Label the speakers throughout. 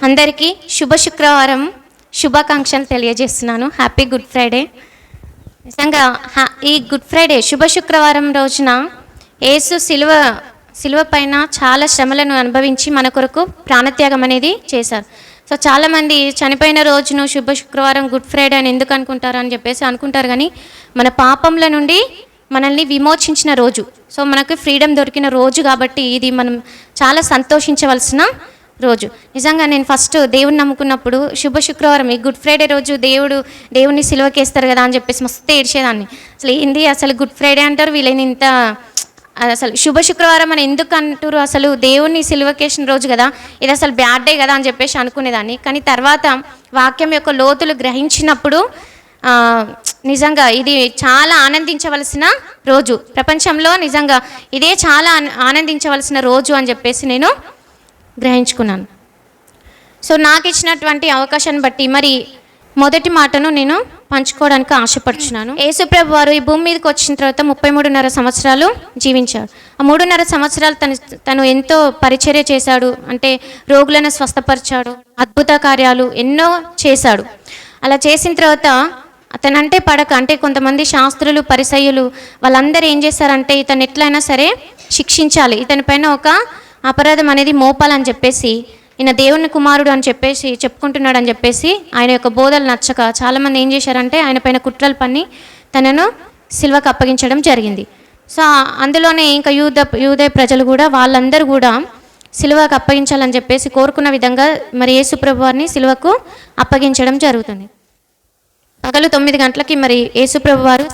Speaker 1: అందరికీ శుభ శుక్రవారం శుభాకాంక్షలు తెలియజేస్తున్నాను. Happy good Friday. నిజంగా ఈ గుడ్ ఫ్రైడే శుభ శుక్రవారం రోజున యేసు సిలువ పైన చాలా శ్రమలను అనుభవించి మన కొరకు ప్రాణత్యాగం అనేది చేశారు. సో చాలామంది చనిపోయిన రోజును శుభ శుక్రవారం గుడ్ ఫ్రైడే అని ఎందుకు అనుకుంటారు అని చెప్పేసి అనుకుంటారు, కానీ మన పాపంల నుండి మనల్ని విమోచించిన రోజు, సో మనకు ఫ్రీడమ్ దొరికిన రోజు కాబట్టి ఇది మనం చాలా సంతోషించవలసిన రోజు. నిజంగా నేను ఫస్ట్ దేవుని నమ్ముకున్నప్పుడు శుభ శుక్రవారం ఈ గుడ్ ఫ్రైడే రోజు దేవుని సిలువకేస్తారు కదా అని చెప్పేసి మస్తు ఏడ్చేదాన్ని. అసలు ఏంది అసలు గుడ్ ఫ్రైడే అంటారు, వీళ్ళని ఇంత అసలు శుభ శుక్రవారం అని ఎందుకు అంటారు, అసలు దేవుని సిలువకేసిన రోజు కదా, ఇది అసలు బ్యాడ్ డే కదా అని చెప్పేసి అనుకునేదాన్ని. కానీ తర్వాత వాక్యం యొక్క లోతులు గ్రహించినప్పుడు నిజంగా ఇది చాలా ఆనందించవలసిన రోజు, ప్రపంచంలో నిజంగా ఇదే చాలా ఆనందించవలసిన రోజు అని చెప్పేసి నేను గ్రహించుకున్నాను. సో నాకు ఇచ్చినటువంటి అవకాశాన్ని బట్టి మరి మొదటి మాటను నేను పంచుకోవడానికి ఆశపడుచున్నాను. యేసుప్రభు వారు ఈ భూమి మీదకి వచ్చిన తర్వాత 33.5 సంవత్సరాలు జీవించాడు. ఆ 3.5 సంవత్సరాలు తను ఎంతో పరిచర్య చేశాడు. అంటే రోగులను స్వస్థపరిచాడు, అద్భుత కార్యాలు ఎన్నో చేశాడు. అలా చేసిన తర్వాత అతనంటే పడక, అంటే కొంతమంది శాస్త్రులు పరిసయ్యులు వాళ్ళందరూ ఏం చేశారంటే ఇతను ఎట్లయినా సరే శిక్షించాలి, ఇతని పైన ఒక అపరాధం అనేది మోపాలని చెప్పేసి, ఈయన దేవుని కుమారుడు అని చెప్పేసి చెప్పుకుంటున్నాడు అని చెప్పేసి ఆయన యొక్క బోధలు నచ్చక చాలామంది ఏం చేశారంటే ఆయన పైన కుట్రలు పన్ని తనను సిలువకు అప్పగించడం జరిగింది. సో అందులోనే ఇంకా యూదే ప్రజలు కూడా వాళ్ళందరూ కూడా సిలువకు అప్పగించాలని చెప్పేసి కోరుకున్న విధంగా మరి యేసుప్రభు వారిని సిలువకు అప్పగించడం జరుగుతుంది. పగలు 9 గంటలకి మరి యేసుప్రభు వారు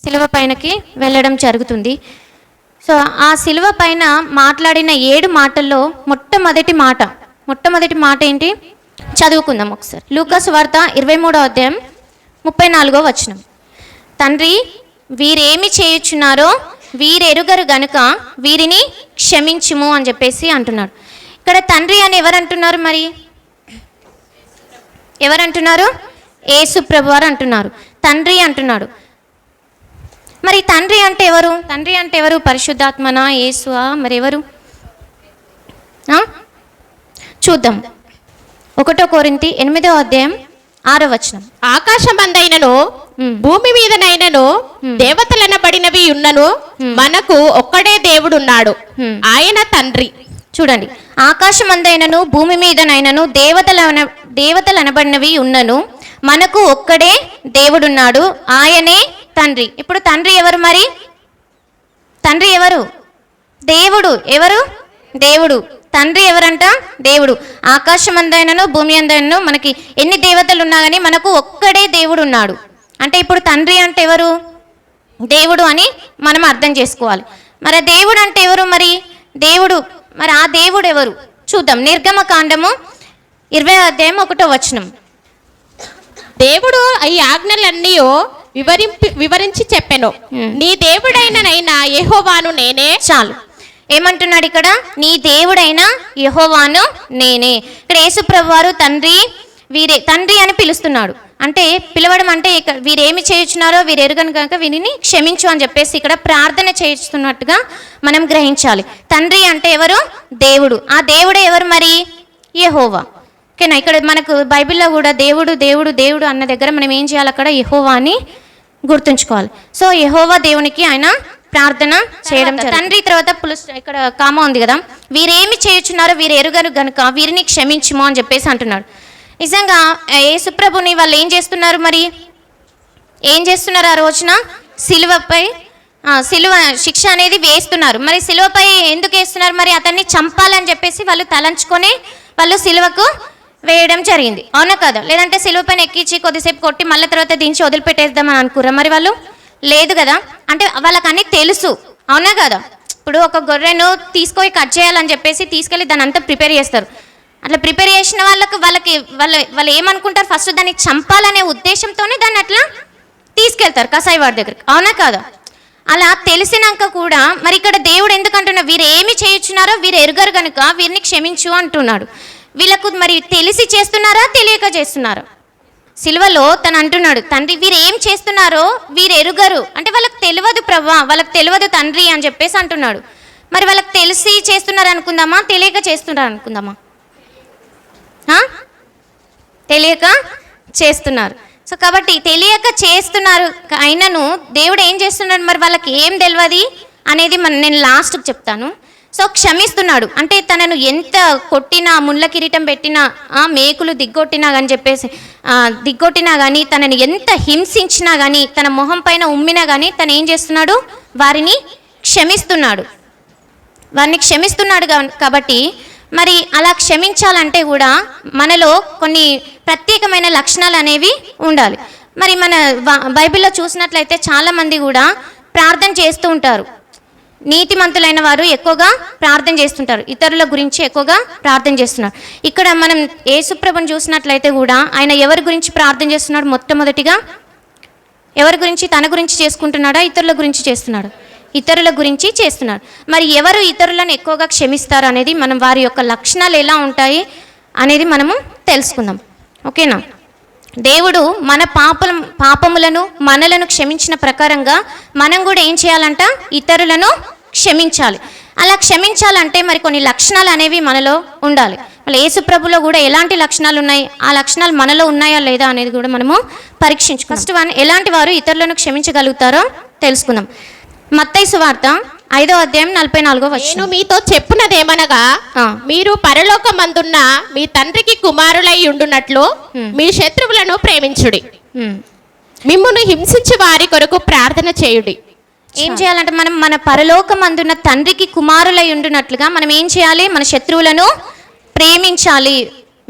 Speaker 1: సిలువ పైనకి వెళ్ళడం జరుగుతుంది. సో ఆ సిలువ పైన మాట్లాడిన 7 మాటల్లో మొట్టమొదటి మాట ఏంటి చదువుకుందాం ఒకసారి. లూకా సువార్త 23వ అధ్యాయం 34వ వచనం. తండ్రి వీరేమి చేయుచున్నారో వీరెరుగరు గనుక వీరిని క్షమించుము అని చెప్పేసి అంటున్నాడు. ఇక్కడ తండ్రి అని ఎవరంటున్నారు, మరి ఎవరంటున్నారు? యేసు ప్రభు వారు అంటున్నారు. తండ్రి అంటున్నాడు. మరి తండ్రి అంటే ఎవరు? పరిశుద్ధాత్మనా, యేసువా, మరి ఎవరు? చూద్దాం. 1 కొరింథీ 8వ అధ్యాయం 6వ వచనం.
Speaker 2: ఆకాశమందైనను భూమి మీదనైనను దేవతలనబడినవి ఉన్నను మనకు ఒక్కడే దేవుడున్నాడు, ఆయన తండ్రి.
Speaker 1: చూడండి, ఆకాశమందైనను భూమి మీదనైనను దేవతలనబడినవి ఉన్నను మనకు ఒక్కడే దేవుడున్నాడు, ఆయనే తండ్రి. ఇప్పుడు తండ్రి ఎవరు? మరి తండ్రి ఎవరు? దేవుడు. ఎవరు? దేవుడు. తండ్రి ఎవరంట? దేవుడు. ఆకాశం అందైనను భూమి అందైనను మనకి ఎన్ని దేవతలు ఉన్నా కానీ మనకు ఒక్కడే దేవుడు ఉన్నాడు. అంటే ఇప్పుడు తండ్రి అంటే ఎవరు? దేవుడు అని మనం అర్థం చేసుకోవాలి. మరి దేవుడు అంటే ఎవరు? మరి దేవుడు, మరి ఆ దేవుడు ఎవరు చూద్దాం. నిర్గమకాండము 20వ అధ్యాయం 1వ వచనం.
Speaker 2: దేవుడు ఈ ఆజ్ఞలన్నీ వివరించి చెప్పెను, నీ దేవుడైన యెహోవాను నేనే.
Speaker 1: చాలు. ఏమంటున్నాడు ఇక్కడ? నీ దేవుడైన యెహోవాను నేనే. ఇక్కడ యేసుప్రభు వారు తండ్రి అని పిలుస్తున్నాడు. అంటే పిలవడం అంటే ఇక్కడ వీరేమి చేయుచున్నారో వీరు ఎరుగను కనుక వీరిని క్షమించు అని చెప్పేసి ఇక్కడ ప్రార్థన చేస్తున్నట్టుగా మనం గ్రహించాలి. తండ్రి అంటే ఎవరు? దేవుడు. ఆ దేవుడే ఎవరు? మరి యెహోవా. ఓకేనా? ఇక్కడ మనకు బైబిల్లో కూడా దేవుడు దేవుడు దేవుడు అన్న దగ్గర మనం ఏం చేయాలి? అక్కడ యెహోవా అని గుర్తుంచుకోవాలి. సో యెహోవా దేవునికి ఆయన ప్రార్థన చేయడం. తండ్రి తర్వాత ఇక్కడ కామ ఉంది కదా, వీరేమి చేయుచున్నారో వీరు ఎరుగరు గనుక వీరిని క్షమించుము అని చెప్పేసి అంటున్నాడు. నిజంగా యేసుప్రభుని వాళ్ళు ఏం చేస్తున్నారు? మరి ఏం చేస్తున్నారు? ఆ రోజున సిలువ శిక్ష అనేది వేస్తున్నారు. మరి సిలువపై ఎందుకు వేస్తున్నారు? మరి అతన్ని చంపాలని చెప్పేసి వాళ్ళు తలంచుకొని వాళ్ళు సిలువకు వేయడం జరిగింది, అవునా కదా? లేదంటే సిలువ పైన ఎక్కించి కొద్దిసేపు కొట్టి మళ్ళీ తర్వాత దించి వదిలిపెట్టేద్దామని అనుకుర్రా మరి వాళ్ళు? లేదు కదా. అంటే వాళ్ళకి అన్నీ తెలుసు, అవునా కదా? ఇప్పుడు ఒక గొర్రెను తీసుకొని కట్ చేయాలని చెప్పేసి తీసుకెళ్ళి దాన్ని అంతా ప్రిపేర్ చేస్తారు. అట్లా ప్రిపేర్ చేసిన వాళ్ళు ఏమనుకుంటారు? ఫస్ట్ దాన్ని చంపాలనే ఉద్దేశంతోనే దాన్ని అట్లా తీసుకెళ్తారు కసాయి వాడి దగ్గరికి, అవునా కదా? అలా తెలిసినాక కూడా మరి ఇక్కడ దేవుడు ఎందుకంటున్నా వీరు ఏమి చేయుచున్నారో వీరు ఎరుగరు కనుక వీరిని క్షమించు అంటున్నాడు. వీళ్ళకు మరి తెలిసి చేస్తున్నారా తెలియక చేస్తున్నారా? సిలువలో తను అంటున్నాడు, తండ్రి వీరు ఏం చేస్తున్నారో వీరు ఎరుగరు. అంటే వాళ్ళకి తెలియదు ప్రభా, వాళ్ళకి తెలియదు తండ్రి అని చెప్పేసి అంటున్నాడు. మరి వాళ్ళకి తెలిసి చేస్తున్నారు అనుకుందామా, తెలియక చేస్తున్నారు అనుకుందామా? తెలియక చేస్తున్నారు. సో కాబట్టి తెలియక చేస్తున్నారు అయినను దేవుడు ఏం చేస్తున్నాడు, మరి వాళ్ళకి ఏం తెలియదు అనేది నేను లాస్ట్కి చెప్తాను. సో క్షమిస్తున్నాడు అంటే తనను ఎంత కొట్టినా, ముళ్ళ కిరీటం పెట్టినా, మేకులు దిగ్గొట్టినా కానీ దిగ్గొట్టినా కానీ, తనని ఎంత హింసించినా కానీ, తన మొహం పైన ఉమ్మినా కానీ తను ఏం చేస్తున్నాడు, వారిని క్షమిస్తున్నాడు. కాబట్టి మరి అలా క్షమించాలంటే కూడా మనలో కొన్ని ప్రత్యేకమైన లక్షణాలు అనేవి ఉండాలి. మరి మన బైబిల్లో చూసినట్లయితే చాలామంది కూడా ప్రార్థన చేస్తూ ఉంటారు. నీతిమంతులైన వారు ఎక్కువగా ప్రార్థన చేస్తుంటారు, ఇతరుల గురించి ఎక్కువగా ప్రార్థన చేస్తున్నారు. ఇక్కడ మనం యేసుప్రభుని చూసినట్లయితే కూడా ఆయన ఎవరి గురించి ప్రార్థన చేస్తున్నాడు, మొట్టమొదటిగా ఎవరి గురించి, తన గురించి చేసుకుంటున్నాడా, ఇతరుల గురించి చేస్తున్నాడు, ఇతరుల గురించి చేస్తున్నారు. మరి ఎవరు ఇతరులను ఎక్కువగా క్షమిస్తారు అనేది మనం వారి యొక్క లక్షణాలు ఎలా ఉంటాయి అనేది మనము తెలుసుకుందాం. ఓకేనా? దేవుడు మన పాపములను మనలను క్షమించిన ప్రకారంగా మనం కూడా ఏం చేయాలంట, ఇతరులను క్షమించాలి. అలా క్షమించాలంటే మరి కొన్ని లక్షణాలు అనేవి మనలో ఉండాలి. మళ్ళీ యేసుప్రభులో కూడా ఎలాంటి లక్షణాలు ఉన్నాయి, ఆ లక్షణాలు మనలో ఉన్నాయా లేదా అనేది కూడా మనము పరీక్షించుకుందాం. ఫస్ట్ వన్, ఎలాంటి వారు ఇతరులను క్షమించగలుగుతారో తెలుసుకుందాం. మత్తయి సువార్త 5వ అధ్యాయం 44వ వచనం.
Speaker 2: నేను మీతో చెప్పున్నదేమనగా, మీరు పరలోకమందున్న మీ తండ్రికి కుమారులై ఉండునట్లు మీ శత్రువులను ప్రేమించుడి, మిమ్మును హింసించి వారి కొరకు ప్రార్థన చేయుడి.
Speaker 1: ఏం చేయాలంటే మనం మన పరలోకమందున్న తండ్రికి కుమారులై ఉండునట్లుగా మనం ఏం చేయాలి, మన శత్రువులను ప్రేమించాలి.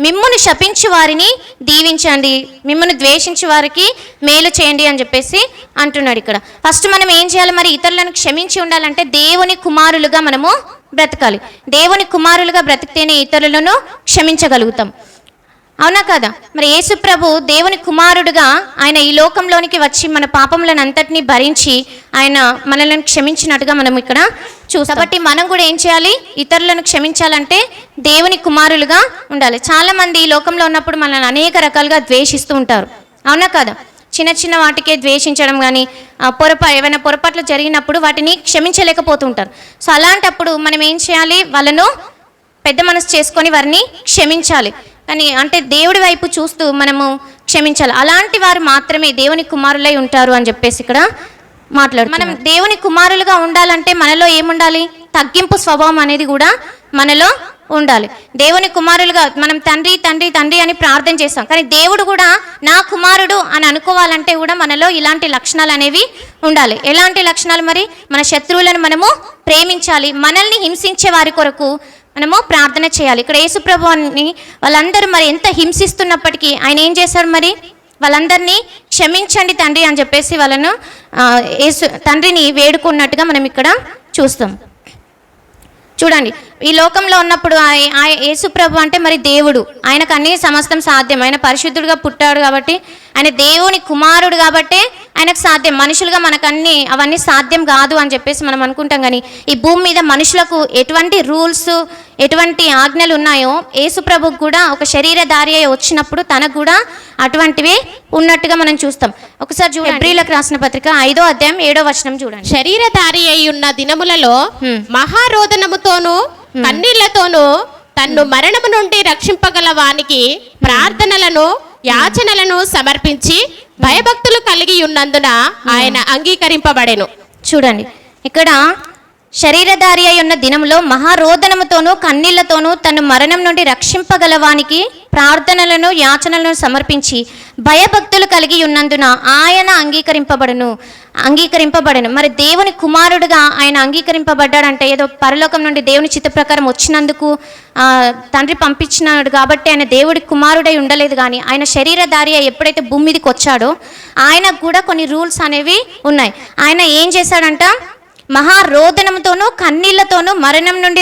Speaker 1: మిమ్మును శపించి వారిని దీవించండి, మిమ్మును ద్వేషించి వారికి మేలు చేయండి అని చెప్పేసి అంటున్నాడు ఇక్కడ. ఫస్ట్ మనం ఏం చేయాలి, మరి ఇతరులను క్షమించి ఉండాలంటే దేవుని కుమారులుగా మనము బ్రతకాలి. దేవుని కుమారులుగా బ్రతికితేనే ఇతరులను క్షమించగలుగుతాం. అవునా కదా? మరి యేసుప్రభు దేవుని కుమారుడుగా ఆయన ఈ లోకంలోనికి వచ్చి మన పాపములను అంతటినీ భరించి ఆయన మనల్ని క్షమించినట్టుగా మనం ఇక్కడ చూస్తాం. కాబట్టి మనం కూడా ఏం చేయాలి, ఇతరులను క్షమించాలంటే దేవుని కుమారులుగా ఉండాలి. చాలామంది ఈ లోకంలో ఉన్నప్పుడు మనల్ని అనేక రకాలుగా ద్వేషిస్తూ ఉంటారు. అవునా కదా? చిన్న చిన్న వాటికే ద్వేషించడం కానీ, ఏమైనా పొరపాట్లు జరిగినప్పుడు వాటిని క్షమించలేకపోతుంటారు. సో అలాంటప్పుడు మనం ఏం చేయాలి, వాళ్ళను పెద్ద మనసు చేసుకొని వారిని క్షమించాలి. కానీ అంటే దేవుడి వైపు చూస్తూ మనము క్షమించాలి. అలాంటి వారు మాత్రమే దేవుని కుమారులై ఉంటారు అని చెప్పేసి ఇక్కడ మాట్లాడు. మనం దేవుని కుమారులుగా ఉండాలంటే మనలో ఏముండాలి, తగ్గింపు స్వభావం అనేది కూడా మనలో ఉండాలి. దేవుని కుమారులుగా మనం తండ్రి తండ్రి తండ్రి అని ప్రార్థన చేస్తాం, కానీ దేవుడు కూడా నా కుమారుడు అని అనుకోవాలంటే కూడా మనలో ఇలాంటి లక్షణాలు అనేవి ఉండాలి. ఎలాంటి లక్షణాలు మరి, మన శత్రువులను మనము ప్రేమించాలి, మనల్ని హింసించే వారి కొరకు మనము ప్రార్థన చేయాలి. ఇక్కడ యేసుప్రభుని వాళ్ళందరూ మరి ఎంత హింసిస్తున్నప్పటికీ ఆయన ఏం చేశారు, మరి వాళ్ళందరినీ క్షమించండి తండ్రి అని చెప్పేసి వాళ్ళను తండ్రిని వేడుకున్నట్టుగా మనం ఇక్కడ చూస్తాం. చూడండి, ఈ లోకంలో ఉన్నప్పుడు యేసుప్రభు అంటే మరి దేవుడు, ఆయనకు అన్ని సమస్తం సాధ్యం. ఆయన పరిశుద్ధుడుగా పుట్టాడు కాబట్టి, ఆయన దేవుని కుమారుడు కాబట్టి ఆయనకు సాధ్యం. మనుషులుగా మనకు అవన్నీ సాధ్యం కాదు అని చెప్పేసి మనం అనుకుంటాం. కానీ ఈ భూమి మీద మనుషులకు ఎటువంటి రూల్స్, ఎటువంటి ఆజ్ఞలు ఉన్నాయో యేసుప్రభుకు కూడా ఒక శరీరధారి అయి వచ్చినప్పుడు తనకు కూడా అటువంటివి ఉన్నట్టుగా మనం చూస్తాం. ఒకసారి చూడండి, హెబ్రీయులకు రాసిన పత్రిక 5వ అధ్యాయం 7వ వచనం చూడండి.
Speaker 2: శరీరధారి అయి ఉన్న దినములలో మహారోదనముతోనూ కన్నీళ్లతోనూ తన్ను మరణము నుండి రక్షింపగల వానికి ప్రార్థనలను యాచనలను సమర్పించి భయభక్తులు కలిగి ఉన్నందున ఆయన అంగీకరింపబడెను.
Speaker 1: చూడండి, ఇక్కడ శరీరధారి అయి ఉన్న దినములో మహారోదనముతోనూ కన్నీళ్లతోనూ తను మరణం నుండి రక్షింపగలవానికి ప్రార్థనలను యాచనలను సమర్పించి భయభక్తులు కలిగి ఉన్నందున ఆయన అంగీకరింపబడను. మరి దేవుని కుమారుడుగా ఆయన అంగీకరింపబడ్డాడంటే ఏదో పరలోకం నుండి దేవుని చిత్త ప్రకారం వచ్చినందుకు తండ్రి పంపించినాడు కాబట్టి ఆయన దేవుడి కుమారుడై ఉండలేదు. కానీ ఆయన శరీరధారి ఎప్పుడైతే భూమి మీదకి వచ్చాడో ఆయనకు కూడా కొన్ని రూల్స్ అనేవి ఉన్నాయి. ఆయన ఏం చేశాడంట, మహారోదనంతోనూ కన్నీళ్లతోనూ మరణం నుండి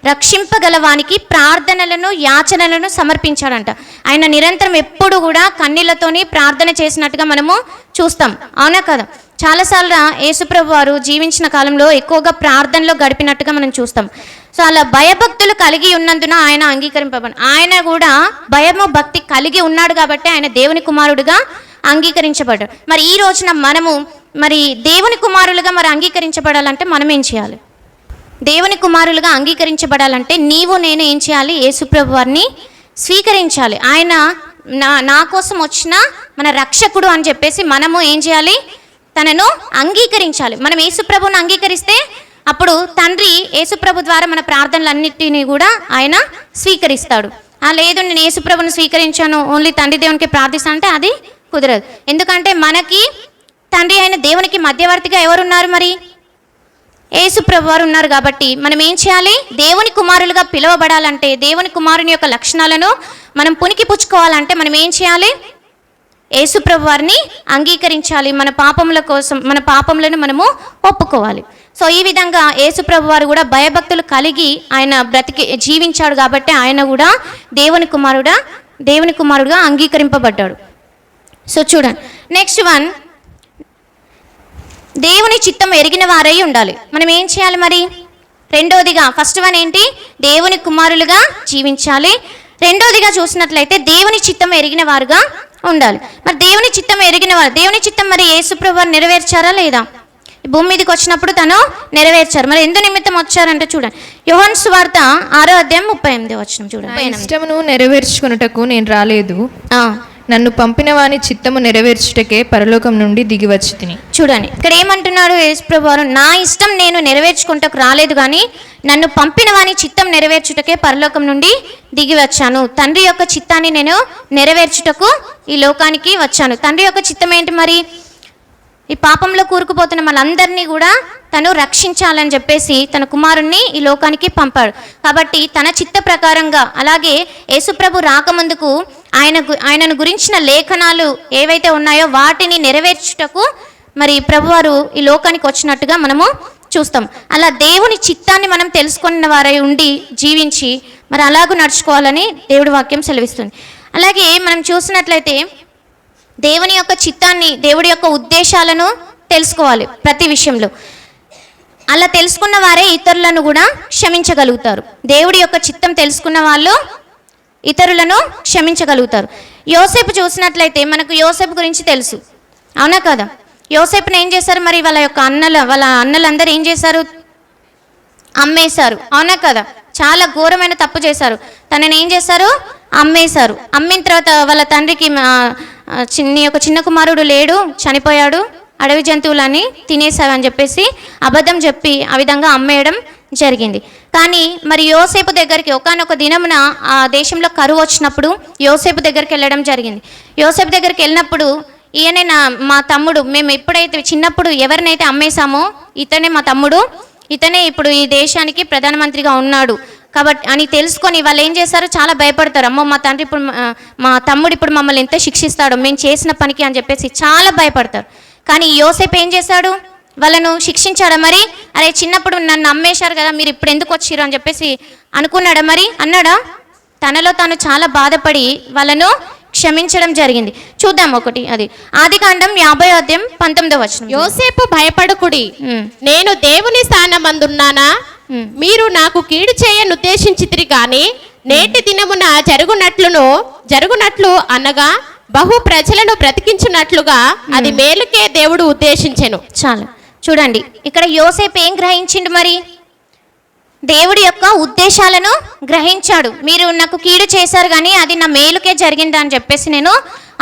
Speaker 1: రక్షింపగలవానికి ప్రార్థనలను యాచనలను సమర్పించాడంట. ఆయన నిరంతరం ఎప్పుడు కూడా కన్నీళ్లతోని ప్రార్థన చేసినట్టుగా మనము చూస్తాం. అవునా కదా? చాలాసార్లు యేసుప్రభు వారు జీవించిన కాలంలో ఎక్కువగా ప్రార్థనలో గడిపినట్టుగా మనం చూస్తాం. సో అలా భయభక్తులు కలిగి ఉన్నందున ఆయన అంగీకరింపబడి, ఆయన కూడా భయము భక్తి కలిగి ఉన్నాడు కాబట్టి ఆయన దేవుని కుమారుడుగా అంగీకరించబడ్డాడు. మరి ఈ రోజున మనము మరి దేవుని కుమారులుగా మరి అంగీకరించబడాలంటే మనం ఏం చేయాలి? దేవుని కుమారులుగా అంగీకరించబడాలంటే నీవు నేను ఏం చేయాలి? యేసుప్రభు వారిని స్వీకరించాలి. ఆయన నా కోసం వచ్చిన మన రక్షకుడు అని చెప్పేసి మనము ఏం చేయాలి, తనను అంగీకరించాలి. మనం యేసుప్రభుని అంగీకరిస్తే అప్పుడు తండ్రి యేసుప్రభు ద్వారా మన ప్రార్థనలన్నిటినీ కూడా ఆయన స్వీకరిస్తాడు. లేదు నేను యేసుప్రభుని స్వీకరించాను, ఓన్లీ తండ్రి దేవునికి ప్రార్థిస్తాను అంటే అది కుదరదు. ఎందుకంటే మనకి తండ్రి అయిన దేవునికి మధ్యవర్తిగా ఎవరున్నారు, మరి యేసుప్రభు వారు ఉన్నారు. కాబట్టి మనం ఏం చేయాలి, దేవుని కుమారులుగా పిలువబడాలంటే, దేవుని కుమారుని యొక్క లక్షణాలను మనం పునికి పుచ్చుకోవాలంటే మనం ఏం చేయాలి, యేసుప్రభు వారిని అంగీకరించాలి. మన పాపముల కోసం మన పాపములను మనము ఒప్పుకోవాలి. సో ఈ విధంగా యేసుప్రభు వారు కూడా భయభక్తులు కలిగి ఆయన జీవించాడు కాబట్టి ఆయన కూడా దేవుని కుమారుడుగా అంగీకరింపబడ్డాడు. సో చూడండి, నెక్స్ట్ వన్, దేవుని చిత్తం ఎరిగిన వారై ఉండాలి. మనం ఏం చేయాలి మరి? రెండోదిగా, ఫస్ట్ వన్ ఏంటి, దేవుని కుమారులుగా జీవించాలి. రెండోదిగా చూసినట్లయితే దేవుని చిత్తం ఎరిగిన వారుగా ఉండాలి. మరి దేవుని చిత్తం ఎరిగిన వారు, దేవుని చిత్తం మరి యేసుప్రభు వారు నెరవేర్చారా లేదా? భూమి మీదకి వచ్చినప్పుడు తను నెరవేర్చారు. మరి ఎందు నిమిత్తం వచ్చారంటే చూడండి, యోహాను సువార్త 6వ అధ్యాయం 38వ వచనం చూడండి.
Speaker 3: ఇష్టమును నెరవేర్చుకొనుటకు నేను రాలేదు, నన్ను పంపిన వాని చిత్తము నెరవేర్చుటకే పరలోకం నుండి దిగి వచ్చి తిని.
Speaker 1: చూడండి, ఇక్కడ ఏమంటున్నాడు యేసుప్రభు వారు, నా ఇష్టం నేను నెరవేర్చుకుంటకు రాలేదు, కానీ నన్ను పంపిన వాని చిత్తం నెరవేర్చుటకే పరలోకం నుండి దిగి వచ్చాను. తండ్రి యొక్క చిత్తాన్ని నేను నెరవేర్చుటకు ఈ లోకానికి వచ్చాను. తండ్రి యొక్క చిత్తం ఏంటి మరి? ఈ పాపంలో కూరుకుపోతున్న మనందరినీ కూడా తను రక్షించాలని చెప్పేసి తన కుమారుణ్ణి ఈ లోకానికి పంపాడు. కాబట్టి తన చిత్త ప్రకారంగా, అలాగే యేసుప్రభు రాకముందుకు ఆయనను గురించిన లేఖనాలు ఏవైతే ఉన్నాయో వాటిని నెరవేర్చుటకు మరి ప్రభువారు ఈ లోకానికి వచ్చినట్టుగా మనము చూస్తాం. అలా దేవుని చిత్తాన్ని మనం తెలుసుకున్న వారై ఉండి జీవించి మరి అలాగూ నడుచుకోవాలని దేవుడి వాక్యం సెలవిస్తుంది. అలాగే మనం చూసినట్లయితే దేవుని యొక్క చిత్తాన్ని, దేవుడి యొక్క ఉద్దేశాలను తెలుసుకోవాలి ప్రతి విషయంలో. అలా తెలుసుకున్న వారే ఇతరులను కూడా క్షమించగలుగుతారు. దేవుడి యొక్క చిత్తం తెలుసుకున్న వాళ్ళు ఇతరులను క్షమించగలుగుతారు. యోసేపు చూసినట్లయితే మనకు యోసేపు గురించి తెలుసు, అవునా కదా? యోసేపుని ఏం చేశారు మరి? వాళ్ళ అన్నలందరూ ఏం చేశారు? అమ్మేశారు, అవునా కదా? చాలా ఘోరమైన తప్పు చేశారు. తనని ఏం చేశారు? అమ్మేశారు. అమ్మిన తర్వాత వాళ్ళ తండ్రికి చిన్న కుమారుడు లేడు, చనిపోయాడు, అడవి జంతువులని తినేసావని చెప్పేసి అబద్ధం చెప్పి ఆ విధంగా అమ్మేయడం జరిగింది. కానీ మరి యోసేపు దగ్గరికి ఒకానొక దినమున ఆ దేశంలో కరువు వచ్చినప్పుడు యోసేపు దగ్గరికి వెళ్ళడం జరిగింది. యోసేపు దగ్గరికి వెళ్ళినప్పుడు, ఈయనే మా తమ్ముడు, మేము ఎప్పుడైతే చిన్నప్పుడు ఎవరినైతే అమ్మేశామో ఇతనే మా తమ్ముడు, ఇతనే ఇప్పుడు ఈ దేశానికి ప్రధానమంత్రిగా ఉన్నాడు కాబట్టి అని తెలుసుకొని వాళ్ళు ఏం చేశారు? చాలా భయపడతారు. అమ్మో మా తమ్ముడు ఇప్పుడు మమ్మల్ని ఎంత శిక్షిస్తాడో మేము చేసిన పనికి అని చెప్పేసి చాలా భయపడతారు. కానీ యోసేపు ఏం చేశాడు? వాళ్ళను శిక్షించాడా మరి? అరే చిన్నప్పుడు నన్ను అమ్మేశారు కదా, మీరు ఇప్పుడు ఎందుకు వచ్చిర్రు అని చెప్పేసి అనుకున్నాడా మరి? అన్నాడా? తనలో తాను చాలా బాధపడి వాళ్ళను క్షమించడం జరిగింది. చూద్దాం ఒకటి, అది ఆదికాండం 50వ అధ్యాయం 19వ వచనం.
Speaker 2: యోసేపు భయపడకుడి, నేను దేవుని స్థానమందున్నానా? మీరు నాకు కీడు చేయనుద్దేశించితిరి కానీ నేటి దినమున జరుగునట్లు అనగా బహు ప్రజలను బ్రతికించున్నట్లుగా అది మేలుకే దేవుడు ఉద్దేశించెను.
Speaker 1: చాలు చూడండి, ఇక్కడ యోసేపు ఏం గ్రహించిండు మరి? దేవుడి యొక్క ఉద్దేశాలను గ్రహించాడు. మీరు నాకు కీడు చేశారు కానీ అది నా మేలుకే జరిగిందా అని చెప్పేసి నేను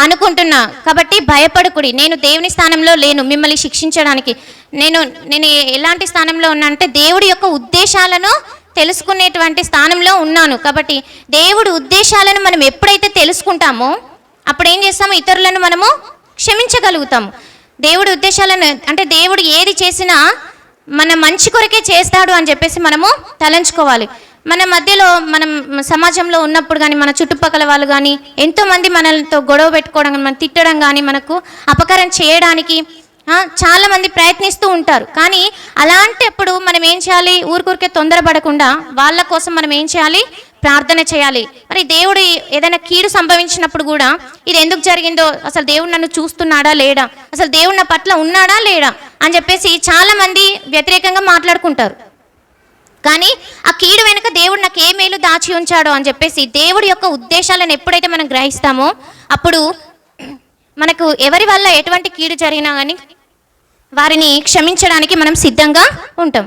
Speaker 1: అనుకుంటున్నా, కాబట్టి భయపడకుడి, నేను దేవుని స్థానంలో లేను మిమ్మల్ని శిక్షించడానికి. నేను ఎలాంటి స్థానంలో ఉన్నా అంటే దేవుడి యొక్క ఉద్దేశాలను తెలుసుకునేటువంటి స్థానంలో ఉన్నాను. కాబట్టి దేవుడి ఉద్దేశాలను మనం ఎప్పుడైతే తెలుసుకుంటామో అప్పుడు ఏం చేస్తాము? ఇతరులను మనము క్షమించగలుగుతాము. దేవుడి ఉద్దేశాలను అంటే దేవుడు ఏది చేసినా మన మంచి కొరకే చేస్తాడు అని చెప్పేసి మనము తలంచుకోవాలి. మన మధ్యలో మనం సమాజంలో ఉన్నప్పుడు కానీ మన చుట్టుపక్కల వాళ్ళు కానీ ఎంతోమంది మనతో గొడవ పెట్టుకోవడం, మనం తిట్టడం కానీ, మనకు అపకారం చేయడానికి చాలామంది ప్రయత్నిస్తూ ఉంటారు. కానీ అలాంటప్పుడు మనం ఏం చేయాలి? ఊరికే తొందరపడకుండా వాళ్ళ కోసం మనం ఏం చేయాలి? ప్రార్థన చేయాలి. మరి దేవుడు ఏదైనా కీడు సంభవించినప్పుడు కూడా ఇది ఎందుకు జరిగిందో, అసలు దేవుడు నన్ను చూస్తున్నాడా లేడా, అసలు దేవుడు నా పట్ల ఉన్నాడా లేడా అని చెప్పేసి చాలామంది వ్యతిరేకంగా మాట్లాడుకుంటారు. కానీ ఆ కీడు వెనుక దేవుడు నాకు ఏ మేలు దాచి ఉంచాడో అని చెప్పేసి దేవుడి యొక్క ఉద్దేశాలను ఎప్పుడైతే మనం గ్రహిస్తామో అప్పుడు మనకు ఎవరి వల్ల ఎటువంటి కీడు జరిగినా కానీ వారిని క్షమించడానికి మనం సిద్ధంగా ఉంటాం.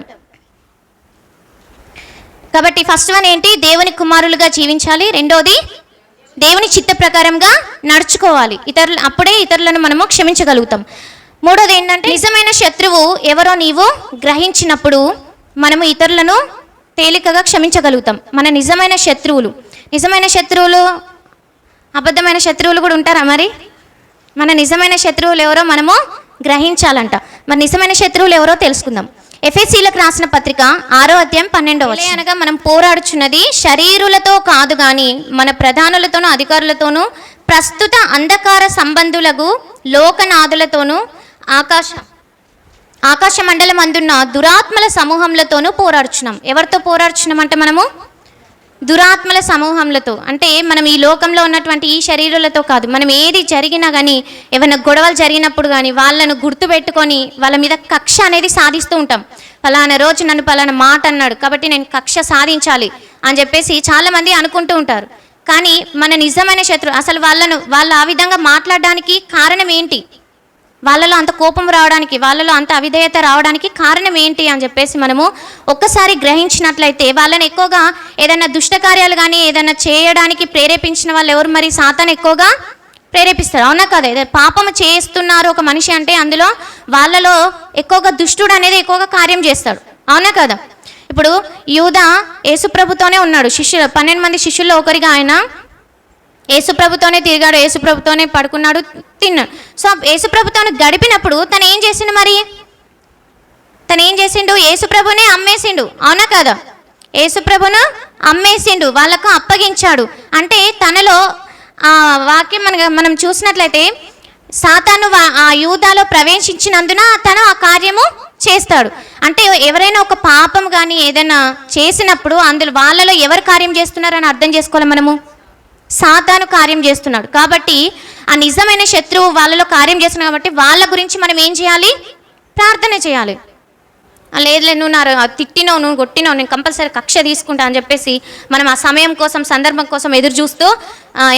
Speaker 1: కాబట్టి ఫస్ట్ వన్ ఏంటి? దేవుని కుమారులుగా జీవించాలి. రెండోది దేవుని చిత్త ప్రకారంగా నడుచుకోవాలి. అప్పుడే ఇతరులను మనము క్షమించగలుగుతాం. మూడోది ఏంటంటే, నిజమైన శత్రువు ఎవరో నీవు గ్రహించినప్పుడు మనము ఇతరులను తేలికగా క్షమించగలుగుతాం. మన నిజమైన శత్రువులు అబద్ధమైన శత్రువులు కూడా ఉంటారా? మరి మన నిజమైన శత్రువులు ఎవరో మనము గ్రహించాలంట. మరి నిజమైన శత్రువులు ఎవరో తెలుసుకుందాం. ఎఫెసీలకు రాసిన పత్రిక 6వ అధ్యాయం 12వ వచనం. అనగా మనం పోరాడుచున్నది శరీరులతో కాదు గాని మన ప్రధానులతోనూ అధికారులతోనూ ప్రస్తుత అంధకార సంబంధులకు లోకనాథులతోనూ ఆకాశ మండలం అందున్న దురాత్మల సమూహములతోనూ పోరాడుచున్నాం. ఎవరితో పోరాడుచున్నాం అంటే మనము దురాత్మల సమూహములతో. అంటే మనం ఈ లోకంలో ఉన్నటువంటి ఈ శరీరాలతో కాదు. మనం ఏది జరిగినా కానీ, ఏమైనా గొడవలు జరిగినప్పుడు కానీ వాళ్ళను గుర్తుపెట్టుకొని వాళ్ళ మీద కక్ష అనేది సాధిస్తూ ఉంటాం. పలానా రోజు నన్ను పలానా మాట అన్నాడు కాబట్టి నేను కక్ష సాధించాలి అని చెప్పేసి చాలామంది అనుకుంటూ ఉంటారు. కానీ మన నిజమైన శత్రువు అసలు వాళ్ళు ఆ విధంగా మాట్లాడడానికి కారణం ఏంటి? వాళ్ళలో అంత కోపం రావడానికి, వాళ్ళలో అంత అవిధేయత రావడానికి కారణం ఏంటి అని చెప్పేసి మనము ఒక్కసారి గ్రహించినట్లయితే, వాళ్ళని ఎక్కువగా ఏదైనా దుష్టకార్యాలు కానీ ఏదైనా చేయడానికి ప్రేరేపించిన వాళ్ళు ఎవరు? మరి సాతాను ఎక్కువగా ప్రేరేపిస్తారు, అవునా కదా? ఏదైనా పాపము చేస్తున్నారు ఒక మనిషి అంటే అందులో వాళ్ళలో ఎక్కువగా దుష్టుడు అనేది ఎక్కువగా కార్యం చేస్తాడు, అవునా కదా? ఇప్పుడు యూదా యేసుప్రభుతోనే ఉన్నాడు, 12 మంది శిష్యుల్లో ఒకరిగా ఆయన యేసుప్రభుతోనే తిరిగాడు, యేసుప్రభుతోనే పడుకున్నాడు, తిన్నాడు. సో యేసుప్రభుతోనే గడిపినప్పుడు తను ఏం చేసిండు? మరి తను ఏం చేసిండు? యేసుప్రభునే అమ్మేసిండు, అవునా కదా? యేసుప్రభును అమ్మేసిండు, వాళ్ళకు అప్పగించాడు. అంటే తనలో ఆ వాక్యం మనం చూసినట్లయితే సాతాను ఆ యూదాలో ప్రవేశించినందున తను ఆ కార్యము చేస్తాడు. అంటే ఎవరైనా ఒక పాపం కానీ ఏదైనా చేసినప్పుడు అందులో వాళ్ళలో ఎవరు కార్యం చేస్తున్నారని అర్థం చేసుకోవాలి మనము. సాతాను కార్యం చేస్తున్నాడు కాబట్టి ఆ నిజమైన శత్రువు వాళ్ళలో కార్యం చేస్తున్నాడు కాబట్టి వాళ్ళ గురించి మనం ఏం చేయాలి? ప్రార్థన చేయాలి. లేదులే, నువ్వు తిట్టినావు, నువ్వు కొట్టినావు, నేను కంపల్సరీ కక్ష తీసుకుంటా అని చెప్పేసి మనం ఆ సమయం కోసం, సందర్భం కోసం ఎదురు చూస్తూ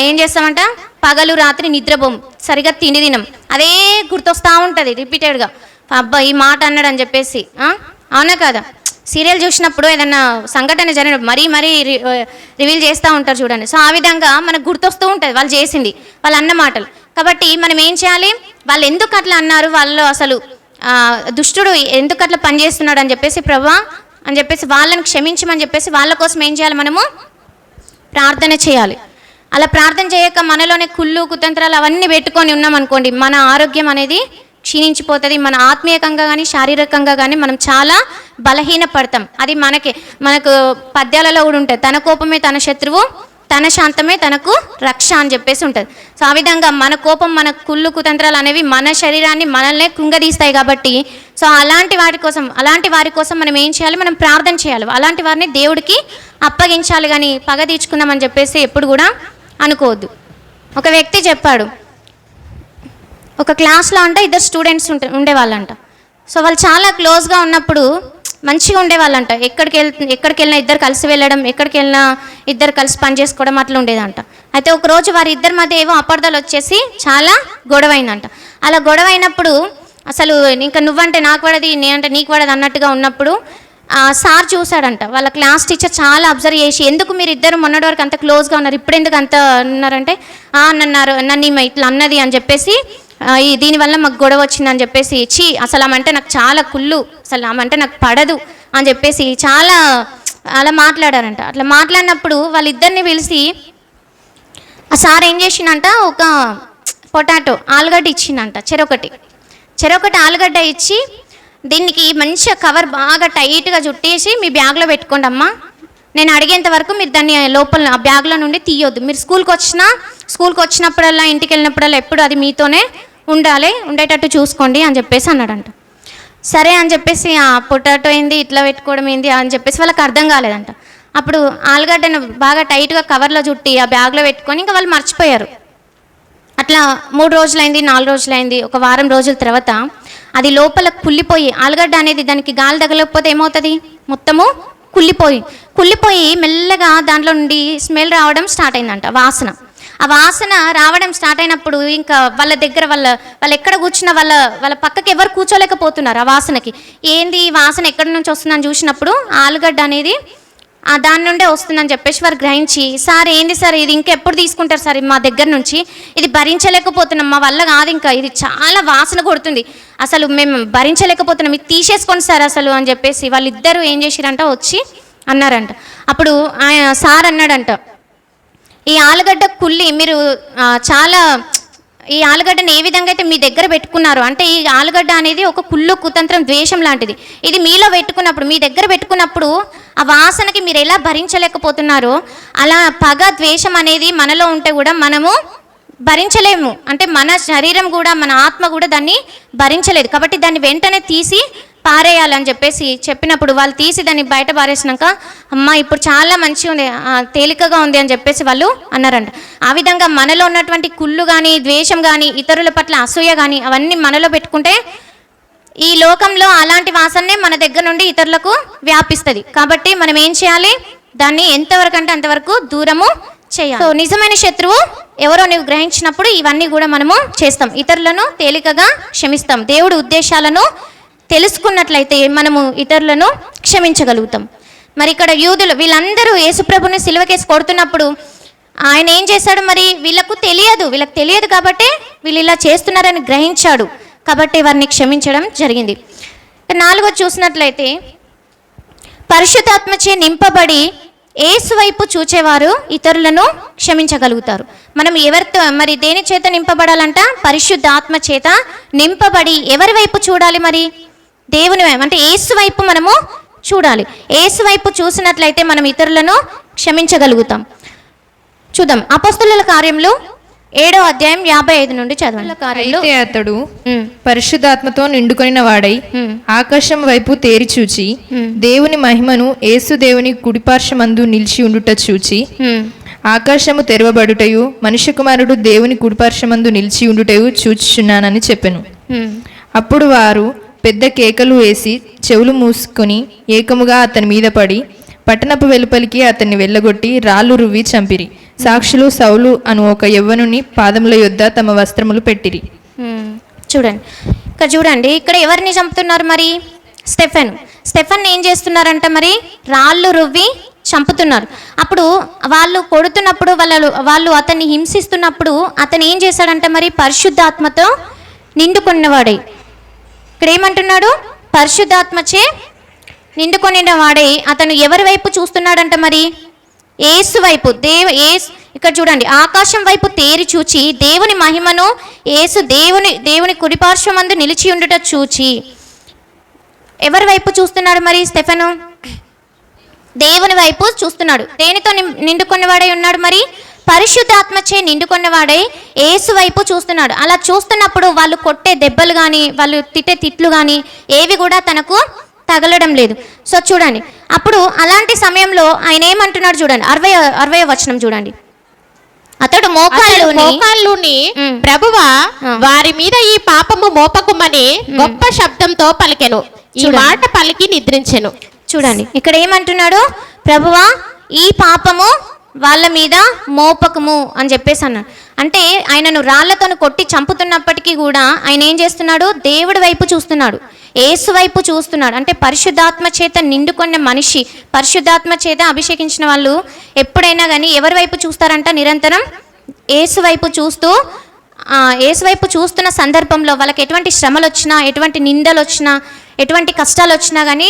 Speaker 1: ఏం చేస్తామంట? పగలు రాత్రి నిద్రపోం, సరిగా తిండి తినం, అదే గుర్తొస్తూ ఉంటుంది రిపీటెడ్గా. అబ్బా ఈ మాట అన్నాడు అని చెప్పేసి, అవునా కదా? సీరియల్ చూసినప్పుడు ఏదన్నా సంఘటన జరిగినప్పుడు మరీ రివీల్ చేస్తూ ఉంటారు చూడండి. సో ఆ విధంగా మనకు గుర్తొస్తూ ఉంటుంది వాళ్ళు చేసింది, వాళ్ళు అన్న మాటలు. కాబట్టి మనం ఏం చేయాలి? వాళ్ళు ఎందుకు అట్లా అన్నారు, వాళ్ళు అసలు దుష్టుడు ఎందుకు అట్లా పనిచేస్తున్నాడు అని చెప్పేసి, ప్రభువా అని చెప్పేసి వాళ్ళని క్షమించమని చెప్పేసి వాళ్ళ కోసం ఏం చేయాలి? మనము ప్రార్థన చేయాలి. అలా ప్రార్థన చేయక మనలోనే కుళ్ళు కుతంత్రాలు అవన్నీ పెట్టుకొని ఉన్నాం అనుకోండి, మన ఆరోగ్యం అనేది క్షీణించిపోతుంది. మన ఆత్మీయంగా కానీ శారీరకంగా కానీ మనం చాలా బలహీనపడతాం. అది మనకు పద్యాలలో కూడా ఉంటుంది, తన కోపమే తన శత్రువు, తన శాంతమే తనకు రక్ష అని చెప్పేసి ఉంటుంది. సో ఆ విధంగా మన కోపం, మన కుళ్ళు కుతంత్రాలు అనేవి మన శరీరాన్ని మనల్నే కృంగదీస్తాయి. కాబట్టి సో అలాంటి వారి కోసం మనం ఏం చేయాలి? మనం ప్రార్థన చేయాలి. అలాంటి వారిని దేవుడికి అప్పగించాలి, కానీ పగ తీర్చుకుందామని చెప్పేసి ఎప్పుడు కూడా అనుకోవద్దు. ఒక వ్యక్తి చెప్పాడు, ఒక క్లాస్లో అంట 2 స్టూడెంట్స్ ఉండేవాళ్ళంట. సో వాళ్ళు చాలా క్లోజ్గా ఉన్నప్పుడు మంచిగా ఉండేవాళ్ళంట. ఎక్కడికి వెళ్ళినా ఇద్దరు కలిసి వెళ్ళడం, ఎక్కడికి వెళ్ళినా ఇద్దరు కలిసి పని చేసుకోవడం అట్లా ఉండేదంట. అయితే ఒకరోజు వారి ఇద్దరి మధ్య ఏవో అపార్థాలు వచ్చేసి చాలా గొడవైందంట. అలా గొడవైనప్పుడు అసలు ఇంకా నువ్వంటే నాకు పడది, నేనంటే నీకు పడదు అన్నట్టుగా ఉన్నప్పుడు సార్ చూశాడంట. వాళ్ళ క్లాస్ టీచర్ చాలా అబ్జర్వ్ చేసి, ఎందుకు మీరు ఇద్దరు మొన్నటి వరకు అంత క్లోజ్గా ఉన్నారు, ఇప్పుడు ఎందుకు అంత ఉన్నారంటే, నన్ను ఇట్లా అన్నది అని చెప్పేసి, దీనివల్ల మాకు గొడవ వచ్చిందని చెప్పేసి, అసలు ఆమంటే నాకు చాలా కుళ్ళు, అసలు ఆమంటే నాకు పడదు అని చెప్పేసి చాలా అలా మాట్లాడారంట. అట్లా మాట్లాడినప్పుడు వాళ్ళిద్దరిని పిలిచి ఆ సార్ ఏం చేసిందంట, ఒక ఆలుగడ్డ ఇచ్చిందంట, చెరొకటి ఆలుగడ్డ ఇచ్చి, దీనికి మంచిగా కవర్ బాగా టైట్గా చుట్టేసి మీ బ్యాగ్లో పెట్టుకోండి అమ్మా, నేను అడిగేంత వరకు మీరు దాన్ని లోపల ఆ బ్యాగ్లో నుండి తీయొద్దు, మీరు స్కూల్కి వచ్చినప్పుడల్లా ఇంటికి వెళ్ళినప్పుడల్లా ఎప్పుడు అది మీతోనే ఉండేటట్టు చూసుకోండి అని చెప్పేసి అన్నాడంట. సరే అని చెప్పేసి ఆ పొటాటో ఏంది ఇట్లా పెట్టుకోవడం ఏంది అని చెప్పేసి వాళ్ళకి అర్థం కాలేదంట. అప్పుడు ఆలుగడ్డను బాగా టైట్గా కవర్లో చుట్టి ఆ బ్యాగ్లో పెట్టుకొని ఇంకా వాళ్ళు మర్చిపోయారు. అట్లా 3 రోజులైంది, 4 రోజులైంది, ఒక వారం రోజుల తర్వాత అది లోపల కుళ్ళిపోయి, ఆలుగడ్డ అనేది దానికి గాలి తగలకపోతే ఏమవుతుంది? మొత్తము కుళ్ళిపోయి మెల్లగా దాంట్లో నుండి స్మెల్ రావడం స్టార్ట్ అయిందంట, ఆ వాసన రావడం స్టార్ట్ అయినప్పుడు ఇంకా వాళ్ళ దగ్గర వాళ్ళు ఎక్కడ కూర్చున్న వాళ్ళ పక్కకి ఎవరు కూర్చోలేకపోతున్నారు ఆ వాసనకి. ఏంది ఈ వాసన ఎక్కడి నుంచి వస్తుందని చూసినప్పుడు ఆలుగడ్డ అనేది దాని నుండే వస్తుందని చెప్పేసి వారు గ్రహించి, సార్ ఏంది సార్ ఇది ఇంకెప్పుడు తీసుకుంటారు సార్ మా దగ్గర నుంచి, ఇది భరించలేకపోతున్నాం, మా వల్ల కాదు, ఇంకా ఇది చాలా వాసన కొడుతుంది, అసలు మేము భరించలేకపోతున్నాం, ఇది తీసేసుకోండి సార్ అసలు అని చెప్పేసి వాళ్ళిద్దరూ ఏం చేసిరంట వచ్చి అన్నారంట. అప్పుడు ఆయన సార్ అన్నాడంట, ఈ ఆలుగడ్డ కుళ్ళి మీరు చాలా ఈ ఆలుగడ్డను ఏ విధంగా అయితే మీ దగ్గర పెట్టుకున్నారు అంటే ఈ ఆలుగడ్డ అనేది ఒక కుళ్ళు కుతంత్రం ద్వేషం లాంటిది. ఇది మీలో పెట్టుకున్నప్పుడు మీ దగ్గర పెట్టుకున్నప్పుడు ఆ వాసనకి మీరు ఎలా భరించలేకపోతున్నారో అలా పగ ద్వేషం అనేది మనలో ఉంటే కూడా మనము భరించలేము. అంటే మన శరీరం కూడా మన ఆత్మ కూడా దాన్ని భరించలేదు. కాబట్టి దాన్ని వెంటనే తీసి పారేయాలని చెప్పేసి చెప్పినప్పుడు వాళ్ళు తీసి దాన్ని బయట పారేసినాక అమ్మ ఇప్పుడు చాలా మంచిగా ఉంది, తేలికగా ఉంది అని చెప్పేసి వాళ్ళు అన్నారంట. ఆ విధంగా మనలో ఉన్నటువంటి కుళ్ళు కానీ ద్వేషం కానీ ఇతరుల పట్ల అసూయ కానీ అవన్నీ మనలో పెట్టుకుంటే ఈ లోకంలో అలాంటి వాసననే మన దగ్గర నుండి ఇతరులకు వ్యాపిస్తుంది. కాబట్టి మనం ఏం చేయాలి, దాన్ని ఎంతవరకు అంటే అంతవరకు దూరము చేయాలి. సో నిజమైన శత్రువు ఎవరో నువ్వు గ్రహించినప్పుడు ఇవన్నీ కూడా మనము చేస్తాం, ఇతరులను తేలికగా క్షమిస్తాం. దేవుడి ఉద్దేశాలను తెలుసుకున్నట్లయితే మనము ఇతరులను క్షమించగలుగుతాం. మరి ఇక్కడ యూదులు వీళ్ళందరూ యేసుప్రభుని సిలువకేసి కొడుతున్నప్పుడు ఆయన ఏం చేశాడు, మరి వీళ్ళకు తెలియదు కాబట్టి వీళ్ళు ఇలా చేస్తున్నారని గ్రహించాడు, కాబట్టి వారిని క్షమించడం జరిగింది. 4 చూసినట్లయితే పరిశుద్ధాత్మచే నింపబడి యేసు వైపు చూచేవారు ఇతరులను క్షమించగలుగుతారు. మనం ఎవరితో మరి దేని చేత నింపబడాలంట, పరిశుద్ధాత్మ చేత నింపబడి ఎవరి వైపు చూడాలి, మరి దేవుని వైపు అంటే యేసు వైపు మనము చూడాలి. యేసు వైపు చూసినట్లయితే మనం ఇతరులను క్షమించగలుగుతాం. చూద్దాం అపొస్తలుల కార్యములు 7వ అధ్యాయం 55 నుండి చదవండి.
Speaker 3: అయితే అతడు పరిశుద్ధాత్మతో నిండుకొనిన వాడై ఆకాశం వైపు తేరి చూచి దేవుని మహిమను యేసు దేవుని కుడిపార్శ్వమందు నిలిచి ఉండుట చూచి ఆకాశము తెరవబడుటయు మనుష్య కుమారుడు దేవుని కుడిపార్శ్వమందు నిలిచి ఉండుటయు చూచుచున్నానని చెప్పెను. అప్పుడు వారు పెద్ద కేకలు వేసి చెవులు మూసుకొని ఏకముగా అతని మీద పడి పట్టణపు వెలుపలికి అతన్ని వెళ్ళగొట్టి రాళ్ళు రువ్వి చంపిరి. సాక్షులు సౌలు అను ఒక యవ్వనుని పాదముల యొద్ద తమ వస్త్రములు పెట్టిరి.
Speaker 1: చూడండి ఇక్కడ ఎవరిని చంపుతున్నారు, మరి స్టెఫెన్ ఏం చేస్తున్నారంట, మరి రాళ్ళు రువ్వి చంపుతున్నారు. అప్పుడు వాళ్ళు కొడుతున్నప్పుడు వాళ్ళు అతన్ని హింసిస్తున్నప్పుడు అతను ఏం చేశాడంట, మరి పరిశుద్ధాత్మతో నిండుకున్నవాడై, ఇక్కడ ఏమంటున్నాడు, పరిశుద్ధాత్మచే నిండుకొనిన వాడై అతను ఎవరి వైపు చూస్తున్నాడంట, మరి యేసు వైపు. ఇక్కడ చూడండి ఆకాశం వైపు తేరి చూచి దేవుని మహిమను యేసు దేవుని కుడిపార్శ్వమందు నిలిచి ఉండుట చూచి ఎవరి వైపు చూస్తున్నాడు, మరి స్టెఫెను దేవుని వైపు చూస్తున్నాడు. దేనితో నిండుకొన్నవాడై ఉన్నాడు, మరి పరిశుద్ధాత్మచే నిండుకొన్నవాడై యేసు వైపు చూస్తున్నాడు. అలా చూస్తున్నప్పుడు వాళ్ళు కొట్టే దెబ్బలు కానీ వాళ్ళు తిట్టే తిట్లు కానీ ఏవి కూడా తనకు తగలడం లేదు. సో చూడండి అప్పుడు అలాంటి సమయంలో ఆయన ఏమంటున్నాడు చూడండి, 60వ వచనం చూడండి. అతడు
Speaker 2: మోకాళ్ళుని ప్రభువా వారి మీద ఈ పాపము మోపకుమని గొప్ప శబ్దంతో పలికెను. ఈ మాట పలికి నిద్రించెను.
Speaker 1: చూడండి ఇక్కడ ఏమంటున్నాడు, ప్రభువా ఈ పాపము వాళ్ళ మీద మోపకము అని చెప్పేసి అన్నాడు. అంటే ఆయనను రాళ్లతో కొట్టి చంపుతున్నప్పటికీ కూడా ఆయన ఏం చేస్తున్నాడు, దేవుడి వైపు చూస్తున్నాడు, యేసు వైపు చూస్తున్నాడు. అంటే పరిశుద్ధాత్మ చేత నిండుకున్న మనిషి, పరిశుద్ధాత్మ చేత అభిషేకించిన వాళ్ళు ఎప్పుడైనా కానీ ఎవరి వైపు చూస్తారంట, నిరంతరం యేసు వైపు చూస్తున్న సందర్భంలో వాళ్ళకి ఎటువంటి శ్రమలు వచ్చినా, ఎటువంటి నిందలు వచ్చినా, ఎటువంటి కష్టాలు వచ్చినా కానీ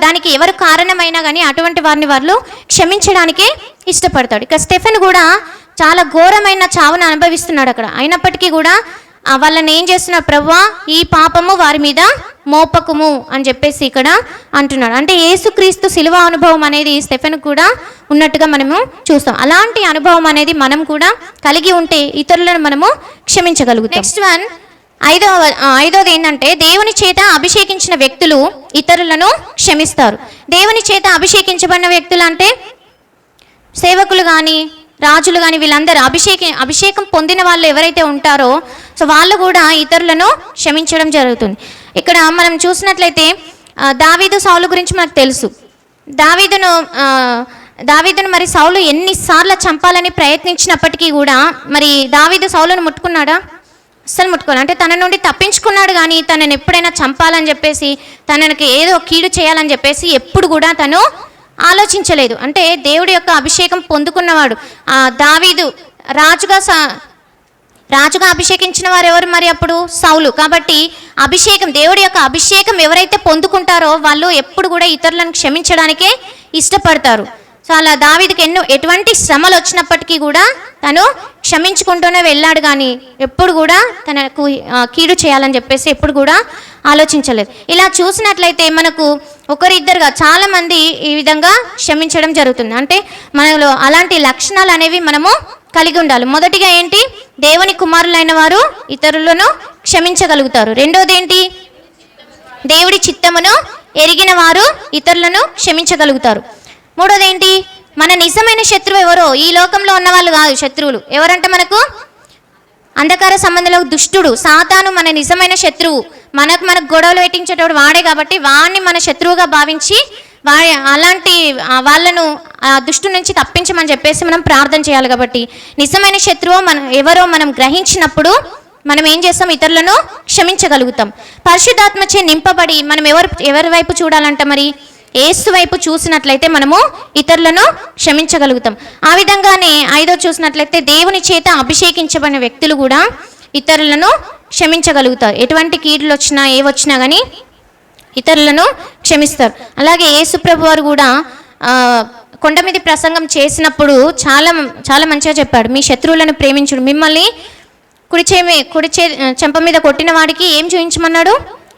Speaker 1: దానికి ఎవరు కారణమైనా కానీ అటువంటి వారిని వాళ్ళు క్షమించడానికే ఇష్టపడతాడు. ఇక స్టెఫెన్ కూడా చాలా ఘోరమైన చావును అనుభవిస్తున్నాడు అక్కడ. అయినప్పటికీ కూడా వాళ్ళని ఏం చేస్తున్నారు, ప్రభువా ఈ పాపము వారి మీద మోపకము అని చెప్పేసి ఇక్కడ అంటున్నాడు. అంటే యేసుక్రీస్తు శిలువ అనుభవం అనేది స్టెఫెన్ కూడా ఉన్నట్టుగా మనము చూస్తాం. అలాంటి అనుభవం అనేది మనం కూడా కలిగి ఉంటే ఇతరులను మనము క్షమించగలుగుతాం. నెక్స్ట్ వన్ ఐదోది ఏంటంటే దేవుని చేత అభిషేకించిన వ్యక్తులు ఇతరులను క్షమిస్తారు. దేవుని చేత అభిషేకించబడిన వ్యక్తులు అంటే సేవకులు కానీ రాజులు కానీ వీళ్ళందరూ అభిషేకం పొందిన వాళ్ళు ఎవరైతే ఉంటారో సో వాళ్ళు కూడా ఇతరులను క్షమించడం జరుగుతుంది. ఇక్కడ మనం చూసినట్లయితే దావీదు సౌలు గురించి మనకు తెలుసు. దావీదును మరి సౌలు ఎన్నిసార్లు చంపాలని ప్రయత్నించినప్పటికీ కూడా మరి దావీదు సౌలును ముట్టుకున్నాడా? అస్సలు ముట్టుకోవాలి. అంటే తన నుండి తప్పించుకున్నాడు కానీ తనని ఎప్పుడైనా చంపాలని చెప్పేసి తనకి ఏదో కీడు చేయాలని చెప్పేసి ఎప్పుడు కూడా తను ఆలోచించలేదు. అంటే దేవుడి యొక్క అభిషేకం పొందుకున్నవాడు దావీదు రాజుగా అభిషేకించిన వారు ఎవరు మరి అప్పుడు? సౌలు. కాబట్టి అభిషేకం, దేవుడి యొక్క అభిషేకం ఎవరైతే పొందుకుంటారో వాళ్ళు ఎప్పుడు కూడా ఇతరులను క్షమించడానికే ఇష్టపడతారు. సో అలా దావీదుకి ఎటువంటి శ్రమలు వచ్చినప్పటికీ కూడా తను క్షమించుకుంటూనే వెళ్ళాడు, కానీ ఎప్పుడు కూడా తనకు కీడు చేయాలని చెప్పేసి ఎప్పుడు కూడా ఆలోచించలేదు. ఇలా చూసినట్లయితే మనకు ఒకరిద్దరుగా చాలామంది ఈ విధంగా క్షమించడం జరుగుతుంది. అంటే మనలో అలాంటి లక్షణాలు అనేవి మనము కలిగి ఉండాలి. మొదటిగా ఏంటి? దేవుని కుమారులైన వారు ఇతరులను క్షమించగలుగుతారు. రెండోది ఏంటి? దేవుడి చిత్తమును ఎరిగిన వారు ఇతరులను క్షమించగలుగుతారు. మూడోది ఏంటి? మన నిజమైన శత్రువు ఎవరో? ఈ లోకంలో ఉన్న వాళ్ళు కాదు శత్రువులు. ఎవరంటే మనకు అంధకార సంబంధంలో దుష్టుడు సాతాను మన నిజమైన శత్రువు. మనకు గొడవలు పెట్టించేటప్పుడు వాడే, కాబట్టి వాడిని మన శత్రువుగా భావించి అలాంటి వాళ్ళను దుష్టు నుంచి తప్పించమని చెప్పేసి మనం ప్రార్థన చేయాలి. కాబట్టి నిజమైన శత్రువు ఎవరో మనం గ్రహించినప్పుడు మనం ఏం చేస్తాం? ఇతరులను క్షమించగలుగుతాం. పరిశుద్ధాత్మచే నింపబడి మనం ఎవరి వైపు చూడాలంట? మరి యేసు వైపు చూసినట్లయితే మనము ఇతరులను క్షమించగలుగుతాం. ఆ విధంగానే ఐదో చూసినట్లయితే దేవుని చేత అభిషేకించబడిన వ్యక్తులు కూడా ఇతరులను క్షమించగలుగుతారు. ఎటువంటి కీడులు వచ్చినా ఏవొచ్చినా కానీ ఇతరులను క్షమిస్తారు. అలాగే యేసుప్రభు వారు కూడా కొండ మీద ప్రసంగం చేసినప్పుడు చాలా చాలా మంచిగా చెప్పాడు. మీ శత్రువులను ప్రేమించుడు. మిమ్మల్ని కుడి చెంప మీద కొట్టిన వాడికి ఏం చూపించమన్నాడు?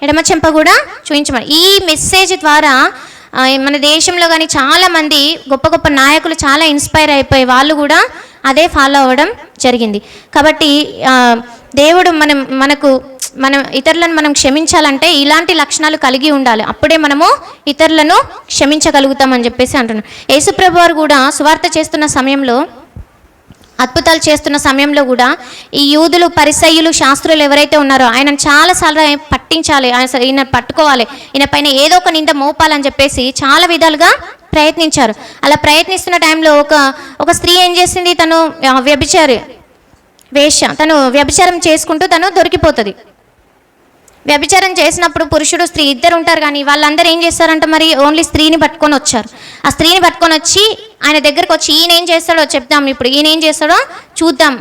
Speaker 1: ఎడమ చెంప కూడా చూపించమన్నాడు. ఈ మెసేజ్ ద్వారా మన దేశంలో కానీ చాలామంది గొప్ప గొప్ప నాయకులు చాలా ఇన్స్పైర్ అయిపోయి వాళ్ళు కూడా అదే ఫాలో అవ్వడం జరిగింది. కాబట్టి దేవుడు మనం ఇతరులను మనం క్షమించాలంటే ఇలాంటి లక్షణాలు కలిగి ఉండాలి. అప్పుడే మనము ఇతరులను క్షమించగలుగుతామని చెప్పేసి అంటున్నాం. యేసుప్రభు వారు కూడా సువార్త చేస్తున్న సమయంలో, అద్భుతాలు చేస్తున్న సమయంలో కూడా ఈ యూదులు, పరిసయ్యులు, శాస్త్రులు ఎవరైతే ఉన్నారో ఆయనను చాలాసార్లు పట్టించాలి, ఈయన పట్టుకోవాలి, ఈయన పైన ఏదో ఒక నింద మోపాలని చెప్పేసి చాలా విధాలుగా ప్రయత్నించారు. అలా ప్రయత్నిస్తున్న టైంలో ఒక స్త్రీ ఏం చేసింది? తను తను వ్యభిచారం చేసుకుంటూ తను దొరికిపోతుంది. వ్యభిచారం చేసినప్పుడు పురుషుడు స్త్రీ ఇద్దరు ఉంటారు, కానీ వాళ్ళందరూ ఏం చేస్తారంట? మరి ఓన్లీ స్త్రీని పట్టుకొని వచ్చారు. ఆ స్త్రీని పట్టుకొని వచ్చి ఆయన దగ్గరకు వచ్చి ఈయన ఏం చేస్తాడో చెప్దాం, ఇప్పుడు ఈయన ఏం చేస్తాడో చూద్దాం.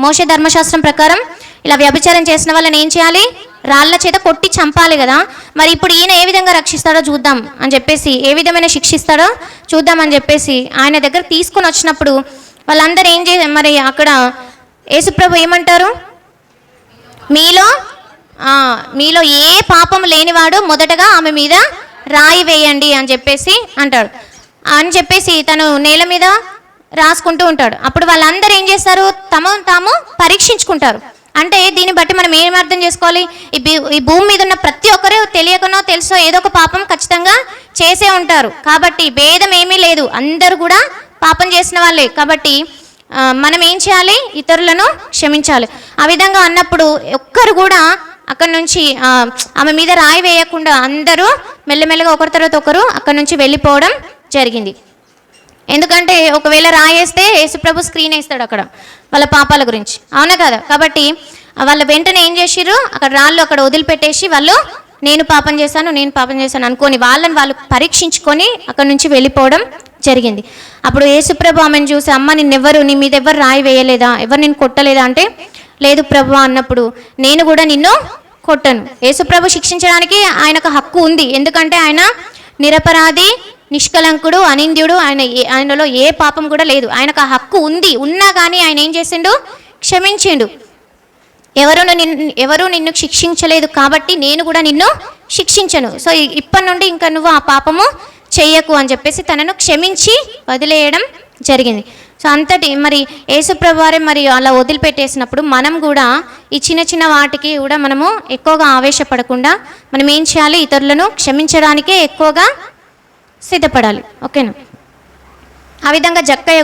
Speaker 1: మోషే ధర్మశాస్త్రం ప్రకారం ఇలా వ్యభిచారం చేసిన వాళ్ళని ఏం చేయాలి? రాళ్ల చేత కొట్టి చంపాలి కదా. మరి ఇప్పుడు ఈయన ఏ విధంగా రక్షిస్తాడో చూద్దాం అని చెప్పేసి, ఏ విధమైన శిక్షిస్తాడో చూద్దాం అని చెప్పేసి ఆయన దగ్గర తీసుకొని వచ్చినప్పుడు వాళ్ళందరూ ఏం మరి అక్కడ యేసుప్రభు ఏమంటారు? మీలో ఏ పాపం లేనివాడు మొదటగా ఆమె మీద రాయి వేయండి అని చెప్పేసి అంటాడు. అని చెప్పేసి తను నేల మీద రాసుకుంటూ ఉంటాడు. అప్పుడు వాళ్ళందరూ ఏం చేస్తారు? తాము పరీక్షించుకుంటారు. అంటే దీన్ని బట్టి మనం ఏం అర్థం చేసుకోవాలి? ఈ భూమి మీద ఉన్న ప్రతి ఒక్కరు తెలియకనో తెలుసో ఏదో ఒక పాపం ఖచ్చితంగా చేసే ఉంటారు. కాబట్టి భేదం ఏమీ లేదు, అందరూ కూడా పాపం చేసిన వాళ్ళే. కాబట్టి మనం ఏం చేయాలి? ఇతరులను క్షమించాలి. ఆ విధంగా అన్నప్పుడు ఒక్కరు కూడా అక్కడి నుంచి ఆమె మీద రాయి వేయకుండా అందరూ మెల్లమెల్లగా ఒకరి తర్వాత ఒకరు అక్కడి నుంచి వెళ్ళిపోవడం జరిగింది. ఎందుకంటే ఒకవేళ రాయి వేస్తే యేసుప్రభు స్క్రీన్ వేస్తాడు అక్కడ వాళ్ళ పాపాల గురించి, అవునా కదా? కాబట్టి వాళ్ళ వెంటనే ఏం చేసిర్రు? అక్కడ రాళ్ళు అక్కడ వదిలిపెట్టేసి వాళ్ళు నేను పాపం చేశాను అనుకొని వాళ్ళు పరీక్షించుకొని అక్కడి నుంచి వెళ్ళిపోవడం జరిగింది. అప్పుడు యేసుప్రభు ఆమెను చూసి, అమ్మ నీ మీద ఎవరు రాయి వేయలేదా? ఎవరు నేను కొట్టలేదా అంటే, లేదు ప్రభు అన్నప్పుడు, నేను కూడా నిన్ను కొట్టను. యేసుప్రభు శిక్షించడానికి ఆయనకు హక్కు ఉంది. ఎందుకంటే ఆయన నిరపరాధి, నిష్కలంకుడు, అనింద్యుడు. ఆయనలో ఏ పాపం కూడా లేదు. ఆయనకు ఆ హక్కు ఉంది. ఉన్నా కానీ ఆయన ఏం చేసిండు? క్షమించిండు. ఎవరు నిన్ను శిక్షించలేదు కాబట్టి నేను కూడా నిన్ను శిక్షించను. సో ఇప్పటి నుండి ఇంకా నువ్వు ఆ పాపము చెయ్యకు అని చెప్పేసి తనను క్షమించి వదిలేయడం జరిగింది. సో అంతటి మరి యేసుప్రభు వారే మరి అలా వదిలిపెట్టేసినప్పుడు మనం కూడా ఈ చిన్న చిన్న వాటికి కూడా మనము ఎక్కువగా ఆవేశపడకుండా మనం ఏం చేయాలి? ఇతరులను క్షమించడానికే ఎక్కువగా సిద్ధపడాలి. ఓకేనా? ఆ విధంగా జక్కయ్య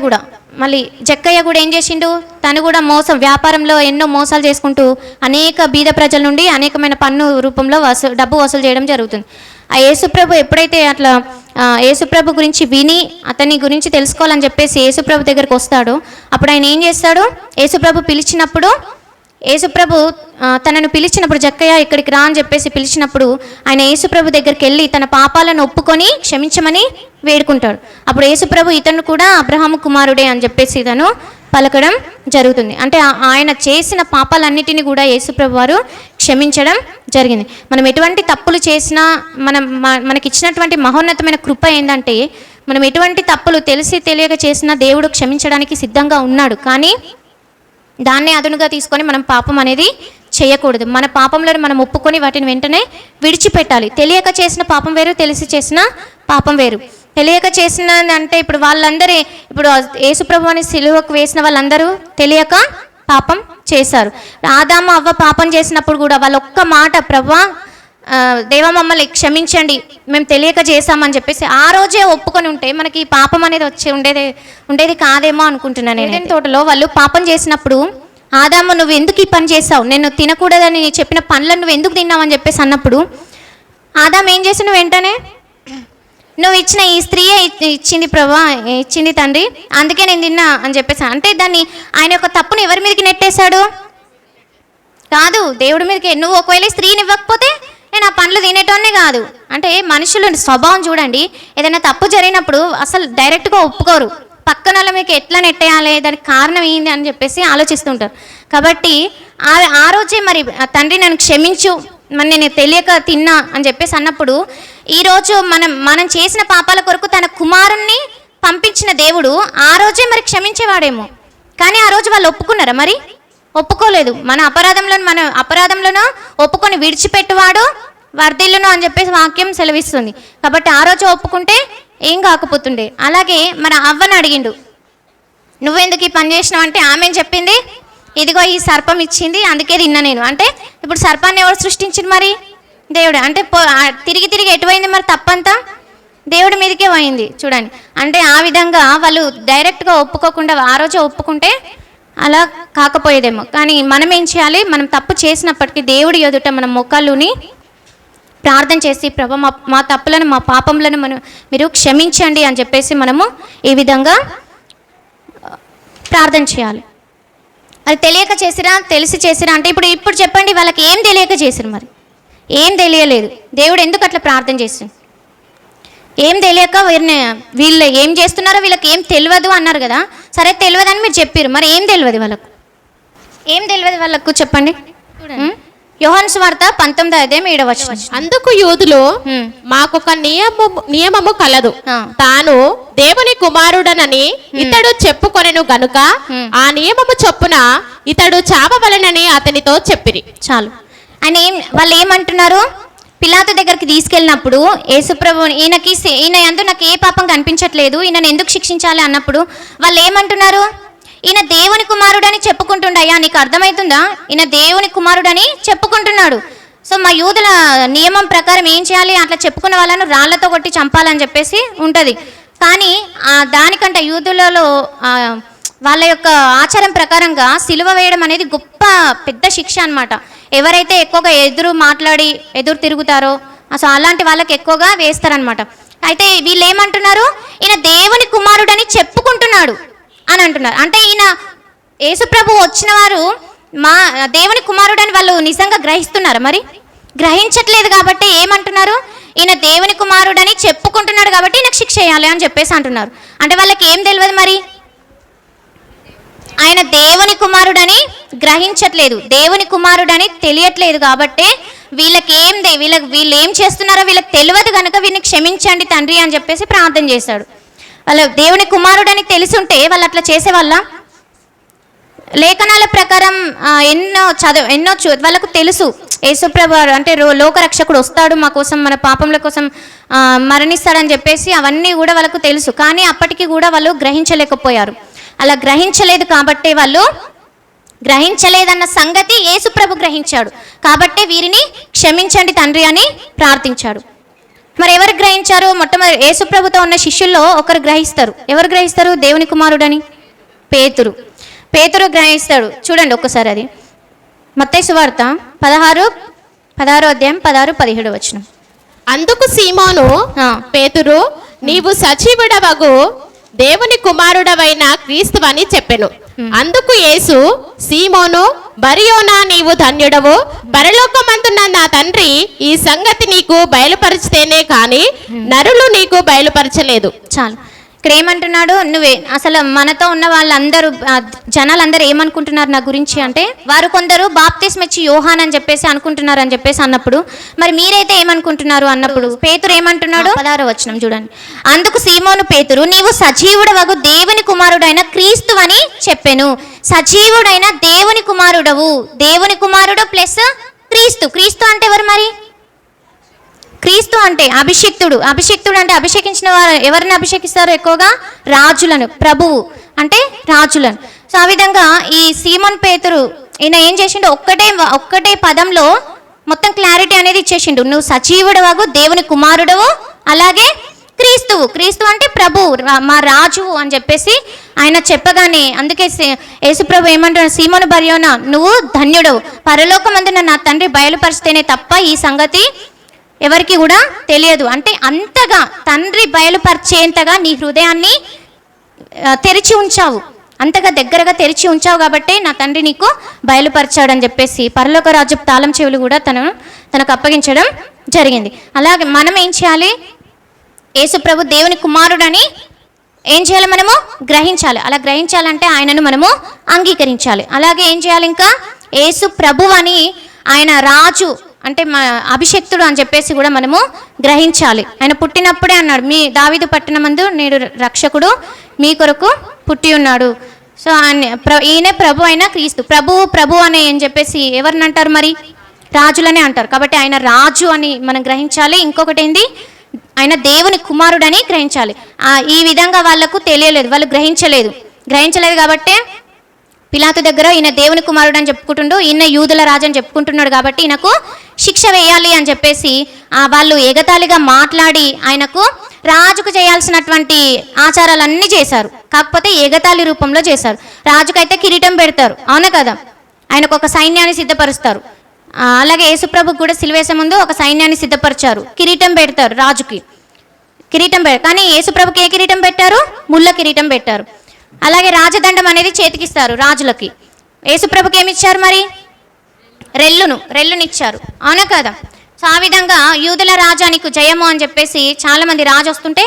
Speaker 1: కూడా ఏం చేసిండు? తను కూడా వ్యాపారంలో ఎన్నో మోసాలు చేసుకుంటూ అనేక బీద ప్రజల నుండి అనేకమైన పన్ను రూపంలో డబ్బు వసూలు చేయడం జరుగుతుంది. ఆ యేసుప్రభు ఎప్పుడైతే అట్లా యేసుప్రభు గురించి విని అతని గురించి తెలుసుకోవాలని చెప్పేసి యేసుప్రభు దగ్గరకు వస్తాడో అప్పుడు ఆయన ఏం చేస్తాడు? యేసుప్రభు పిలిచినప్పుడు యేసుప్రభు తనను పిలిచినప్పుడు, జక్కయ్య ఇక్కడికి రా అని చెప్పేసి పిలిచినప్పుడు ఆయన యేసుప్రభు దగ్గరికి వెళ్ళి తన పాపాలను ఒప్పుకొని క్షమించమని వేడుకుంటాడు. అప్పుడు యేసుప్రభు ఇతను కూడా అబ్రహాము కుమారుడే అని చెప్పేసి ఇతను పలకడం జరుగుతుంది. అంటే ఆయన చేసిన పాపాలన్నిటినీ కూడా యేసుప్రభు వారు క్షమించడం జరిగింది. మనం ఎటువంటి తప్పులు చేసినా మనకి ఇచ్చినటువంటి మహోన్నతమైన కృప ఏంటంటే, మనం ఎటువంటి తప్పులు తెలిసి తెలియక చేసినా దేవుడు క్షమించడానికి సిద్ధంగా ఉన్నాడు. కానీ దాన్నే అదునుగా తీసుకొని మనం పాపం అనేది చేయకూడదు. మన పాపంలో మనం ఒప్పుకొని వాటిని వెంటనే విడిచిపెట్టాలి. తెలియక చేసిన పాపం వేరు, తెలిసి చేసిన పాపం వేరు. తెలియక చేసిన అంటే ఇప్పుడు వాళ్ళందరూ, ఇప్పుడు యేసుప్రభు అని సిలువకు వేసిన వాళ్ళందరూ తెలియక పాపం చేశారు. ఆదాము అవ్వ పాపం చేసినప్పుడు కూడా వాళ్ళు ఒక్క మాట, ప్రభువా దేవా మమ్మల్ని క్షమించండి, మేము తెలియక చేశామని చెప్పేసి ఆ రోజే ఒప్పుకొని ఉంటే మనకి ఈ పాపం అనేది ఉండేది కాదేమో అనుకుంటున్నాను. ఏదైనా తోటలో వాళ్ళు పాపం చేసినప్పుడు, ఆదాము నువ్వు ఎందుకు ఈ పని చేసావు, నేను తినకూడదని చెప్పిన పనులను నువ్వు ఎందుకు తిన్నావని చెప్పేసి అన్నప్పుడు ఆదాము ఏం చేసిన వెంటనే, నువ్వు ఇచ్చిన ఈ స్త్రీయే ఇచ్చింది ప్రభా, ఇచ్చింది తండ్రి, అందుకే నేను తిన్నా అని చెప్పేసి. అంటే దాన్ని ఆయన యొక్క తప్పును ఎవరి మీదకి నెట్టేశాడు? కాదు, దేవుడి మీదకి. నువ్వు ఒకవేళ స్త్రీని ఇవ్వకపోతే నేను ఆ పండ్లు తినేటోనే కాదు. అంటే మనుషుల స్వభావం చూడండి, ఏదైనా తప్పు జరిగినప్పుడు అసలు డైరెక్ట్గా ఒప్పుకోరు, పక్కన వాళ్ళ మీకు ఎట్లా నెట్టేయాలి, దానికి కారణం ఏంది అని చెప్పేసి ఆలోచిస్తుంటారు. కాబట్టి ఆ రోజే మరి తండ్రి నన్ను క్షమించు, మరి నేను తెలియక తిన్నా అని చెప్పేసి అన్నప్పుడు, ఈరోజు మనం చేసిన పాపాల కొరకు తన కుమారుణ్ణి పంపించిన దేవుడు ఆ రోజే మరి క్షమించేవాడేమో. కానీ ఆ రోజు వాళ్ళు ఒప్పుకున్నారా? మరి ఒప్పుకోలేదు. మన అపరాధంలోనూ ఒప్పుకొని విడిచిపెట్టువాడు వర్ధిల్లును అని చెప్పేసి వాక్యం సెలవిస్తుంది. కాబట్టి ఆ రోజు ఒప్పుకుంటే ఏం కాకపోతుండే. అలాగే మన అవ్వను అడిగిండు, నువ్వెందుకు ఈ పని చేసినావు అంటే ఆమె చెప్పింది, ఇదిగో ఈ సర్పం ఇచ్చింది అందుకే తిన్నా నేను. అంటే ఇప్పుడు సర్పాన్ని ఎవరు సృష్టించింది? మరి దేవుడు. అంటే తిరిగి తిరిగి ఎటువైంది మరి తప్పంతా? దేవుడి మీదకే పోయింది. చూడండి, అంటే ఆ విధంగా వాళ్ళు డైరెక్ట్గా ఒప్పుకోకుండా ఆ రోజే ఒప్పుకుంటే అలా కాకపోయేదేమో. కానీ మనం ఏం చేయాలి? మనం తప్పు చేసినప్పటికీ దేవుడి ఎదుట మనం మొక్కలుని ప్రార్థన చేసి, ప్రభు మా తప్పులను, మా పాపములను మీరు క్షమించండి అని చెప్పేసి మనము ఈ విధంగా ప్రార్థన చేయాలి. అది తెలియక చేసిరా, తెలిసి చేసిరా అంటే ఇప్పుడు చెప్పండి, వాళ్ళకి ఏం తెలియక చేసిరు? మరి ఏం తెలియలేదు. దేవుడు ఎందుకు అట్లా ప్రార్థన చేసింది? ఏం తెలియక వీళ్ళు ఏం చేస్తున్నారో వీళ్ళకి ఏం తెలియదు అన్నారు కదా. సరే తెలియదని మీరు చెప్పారు, మరి ఏం తెలియదు వాళ్ళకు? ఏం తెలియదు వాళ్ళకు చెప్పండి. యోహాను సువార్త 19:7.
Speaker 2: అందుకు యూదులు, మాకొక నియమము కలదు, తాను దేవుని కుమారుడనని ఇతడు చెప్పుకొనెను గనుక ఆ నియమము చొప్పున ఇతడు చావవలెనని అతనితో చెప్పిరి.
Speaker 1: చాలు. వాళ్ళు ఏమంటున్నారు? పిలాతు దగ్గరికి తీసుకెళ్ళినప్పుడు యేసుప్రభు ఈయన యందు నాకు ఏ పాపం కనిపించట్లేదు, ఈయనను ఎందుకు శిక్షించాలి అన్నప్పుడు వాళ్ళు ఏమంటున్నారు? ఈయన దేవుని కుమారుడని చెప్పుకుంటుండయ్యా, నీకు అర్థమవుతుందా? ఈయన దేవుని కుమారుడని చెప్పుకుంటున్నాడు. సో మా యూదుల నియమం ప్రకారం ఏం చేయాలి? అట్లా చెప్పుకున్న వాళ్ళను రాళ్లతో కొట్టి చంపాలని చెప్పేసి ఉంటుంది. కానీ దానికంటే యూదులలో వాళ్ళ యొక్క ఆచారం ప్రకారంగా సిలువ వేయడం అనేది గొప్ప పెద్ద శిక్ష అన్నమాట. ఎవరైతే ఎక్కువగా ఎదురు తిరుగుతారో అసలు అలాంటి వాళ్ళకి ఎక్కువగా వేస్తారనమాట. అయితే వీళ్ళు ఏమంటున్నారు? ఈయన దేవుని కుమారుడని చెప్పుకుంటున్నాడు అని అంటున్నారు. అంటే ఈయన యేసుప్రభు వచ్చిన వారు మా దేవుని కుమారుడని వాళ్ళు నిజంగా గ్రహిస్తున్నారు? మరి గ్రహించట్లేదు. కాబట్టి ఏమంటున్నారు? ఈయన దేవుని కుమారుడని చెప్పుకుంటున్నాడు కాబట్టి ఈయనకు శిక్ష చేయాలి అని చెప్పేసి అంటున్నారు. అంటే వాళ్ళకి ఏం తెలియదు? మరి ఆయన దేవుని కుమారుడని గ్రహించట్లేదు, దేవుని కుమారుడని తెలియట్లేదు. కాబట్టి వీళ్ళు ఏం చేస్తున్నారో వీళ్ళకి తెలియదు కనుక వీళ్ళని క్షమించండి తండ్రి అని చెప్పేసి ప్రార్థన చేశాడు. వాళ్ళు దేవుని కుమారుడని తెలిసుంటే వాళ్ళు అట్లా చేసేవాళ్ళ? లేఖనాల ప్రకారం ఎన్నో వాళ్ళకు తెలుసు, యేసుప్రభు అంటే లోకరక్షకుడు వస్తాడు, మా కోసం, మన పాపముల కోసం మరణిస్తాడని చెప్పేసి అవన్నీ కూడా వాళ్ళకు తెలుసు. కానీ అప్పటికి కూడా వాళ్ళు గ్రహించలేకపోయారు. అలా గ్రహించలేదు కాబట్టి గ్రహించలేదన్న సంగతి యేసుప్రభు గ్రహించాడు. కాబట్టి వీరిని క్షమించండి తండ్రి అని ప్రార్థించాడు. మరి ఎవరు గ్రహించారు? మొట్టమొదటి యేసుప్రభుతో ఉన్న శిష్యుల్లో ఒకరు గ్రహిస్తారు. ఎవరు గ్రహిస్తారు? దేవుని కుమారుడని పేతురు గ్రహిస్తాడు. చూడండి ఒక్కసారి, అది మత్తయి సువార్త 16:16-17.
Speaker 2: అందుకు సీమోను పేతురు, నీవు సజీవుడవగు దేవుని కుమారుడవైన క్రీస్తువని చెప్పెను. అందుకు యేసు, సీమోను, బరియోనా నీవు ధన్యుడవు, పరలోకమందున్న నా తండ్రి ఈ సంగతి నీకు బయలుపరిచితేనే కానీ నరులు నీకు బయలుపరచలేదు.
Speaker 1: చాలు. ఇక్కడ ఏమంటున్నాడు, నువ్వే అసలు మనతో ఉన్న వాళ్ళందరూ జనాలందరూ ఏమనుకుంటున్నారు నా గురించి అంటే, వారు కొందరు బాప్తిస్మ ఇచ్చి యోహాన్ అని చెప్పేసి అనుకుంటున్నారు అని చెప్పేసి అన్నప్పుడు, మరి మీరైతే ఏమనుకుంటున్నారు అన్నప్పుడు పేతురు ఏమంటున్నాడు, 16వ వచనం చూడండి. అందుకు సీమోను పేతురు, నీవు సజీవుడవగు దేవుని కుమారుడైన క్రీస్తు అని చెప్పెను. సజీవుడైన దేవుని కుమారుడవు, దేవుని కుమారుడు ప్లస్ క్రీస్తు. క్రీస్తు అంటే ఎవరు మరి? క్రీస్తు అంటే అభిషిక్తుడు. అభిషిక్తుడు అంటే అభిషేకించిన వారు ఎవరిని అభిషేకిస్తారు? ఎక్కువగా రాజులను. ప్రభువు అంటే రాజులను. సో ఆ విధంగా ఈ సీమోన్ పేతురు ఈయన ఏం చేసిండు, ఒక్కటే పదంలో మొత్తం క్లారిటీ అనేది ఇచ్చేసిండు. నువ్వు సజీవుడవగు దేవుని కుమారుడవు, అలాగే క్రీస్తువు. క్రీస్తు అంటే ప్రభువు, మా రాజువు అని చెప్పేసి ఆయన చెప్పగానే, అందుకే యేసుప్రభు ఏమంటున్నాడు, సీమోను బరియోనా నువ్వు ధన్యుడవు, పరలోకమందున నా తండ్రి బయలుపరిస్తేనే తప్ప ఈ సంగతి ఎవరికి కూడా తెలియదు. అంటే అంతగా తండ్రి బయలుపరిచేంతగా నీ హృదయాన్ని తెరిచి ఉంచావు, అంతగా దగ్గరగా తెరిచి ఉంచావు కాబట్టి నా తండ్రి నీకు బయలుపరిచాడని చెప్పేసి పరలోక రాజ్య తాళం చెవులు కూడా తనకు అప్పగించడం జరిగింది. అలాగే మనం ఏం చేయాలి, యేసుప్రభు దేవుని కుమారుడని ఏం చేయాలి, మనము గ్రహించాలి. అలా గ్రహించాలంటే ఆయనను మనము అంగీకరించాలి. అలాగే ఏం చేయాలి, ఇంకా యేసు ప్రభు అని ఆయన రాజు అంటే మా అభిషక్తుడు అని చెప్పేసి కూడా మనము గ్రహించాలి. ఆయన పుట్టినప్పుడే అన్నాడు, మీ దావీదు పట్టణమందు నేడు రక్షకుడు మీ కొరకు పుట్టి ఉన్నాడు. సో ఈయన ప్రభు అయిన క్రీస్తు. ప్రభు అని ఏం చెప్పేసి ఎవరిని అంటారు మరి? రాజులనే అంటారు. కాబట్టి ఆయన రాజు అని మనం గ్రహించాలి. ఇంకొకటి ఏంది, ఆయన దేవుని కుమారుడని గ్రహించాలి. ఈ విధంగా వాళ్ళకు తెలియలేదు, వాళ్ళు గ్రహించలేదు కాబట్టి పిలాతు దగ్గర ఈయన దేవుని కుమారుడు అని చెప్పుకుంటుండు, ఈయన యూదుల రాజు అని చెప్పుకుంటున్నాడు కాబట్టి ఈయనకు శిక్ష వేయాలి అని చెప్పేసి వాళ్ళు ఎగతాళిగా మాట్లాడి ఆయనకు రాజుకు చేయాల్సినటువంటి ఆచారాలన్నీ చేశారు. కాకపోతే ఎగతాళి రూపంలో చేశారు. రాజుకైతే కిరీటం పెడతారు, అవునా కదా, ఆయనకు ఒక సైన్యాన్ని సిద్ధపరుస్తారు. అలాగే యేసుప్రభుకు కూడా సిలువేసే ముందు ఒక సైన్యాన్ని సిద్ధపరిచారు, కిరీటం పెడతారు రాజుకి, కానీ యేసుప్రభుకి ఏ కిరీటం పెట్టారు? ముళ్ళ కిరీటం పెట్టారు. అలాగే రాజదండం అనేది చేతికిస్తారు రాజులకి. యేసుప్రభుకి ఏమి ఇచ్చారు మరి? రెల్లునిచ్చారు, అవునా కదా. సో ఆ విధంగా యూదుల రాజానికి జయము అని చెప్పేసి చాలామంది రాజు వస్తుంటే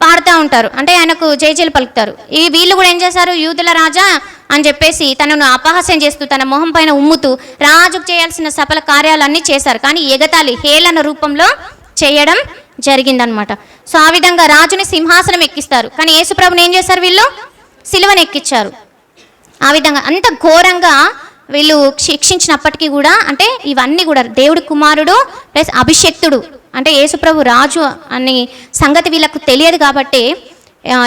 Speaker 1: పాడుతూ ఉంటారు, అంటే ఆయనకు జయజయలు పలుకుతారు. వీళ్ళు కూడా ఏం చేశారు, యూదుల రాజా అని చెప్పేసి తనను అపహాస్యం చేస్తూ తన మొహం పైన ఉమ్ముతూ రాజుకు చేయాల్సిన సఫల కార్యాలన్నీ చేశారు, కానీ ఎగతాళి హేళన రూపంలో చేయడం జరిగిందనమాట. సో ఆ విధంగా రాజుని సింహాసనం ఎక్కిస్తారు, కానీ యేసుప్రభుని ఏం చేశారు, వీళ్ళు సిలువను ఎక్కించారు. ఆ విధంగా అంత ఘోరంగా వీళ్ళు శిక్షించినప్పటికీ కూడా, అంటే ఇవన్నీ కూడా దేవుడి కుమారుడు ప్లస్ అభిషక్తుడు అంటే యేసుప్రభు రాజు అనే సంగతి వీళ్ళకు తెలియదు కాబట్టి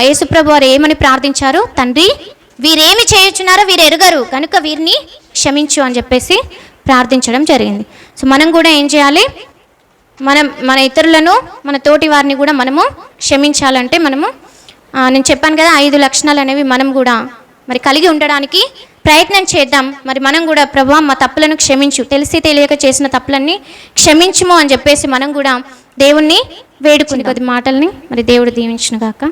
Speaker 1: యేసుప్రభు వారు ఏమని ప్రార్థించారు, తండ్రి వీరేమి చేయుచున్నారో వీరు ఎరుగరు కనుక వీరిని క్షమించు అని చెప్పేసి ప్రార్థించడం జరిగింది. సో మనం కూడా ఏం చేయాలి, మన ఇతరులను మన తోటి వారిని కూడా మనము క్షమించాలంటే మనము నేను చెప్పాను కదా 5 లక్షణాలు అనేవి మనం కూడా మరి కలిగి ఉండడానికి ప్రయత్నం చేద్దాం. మరి మనం కూడా ప్రభువా మా తప్పులను క్షమించు, తెలిసి తెలియక చేసిన తప్పులన్నీ క్షమించుము అని చెప్పేసి మనం కూడా దేవుణ్ణి వేడుకుని కొద్ది మాటల్ని మరి దేవుడు దీవించును గాక.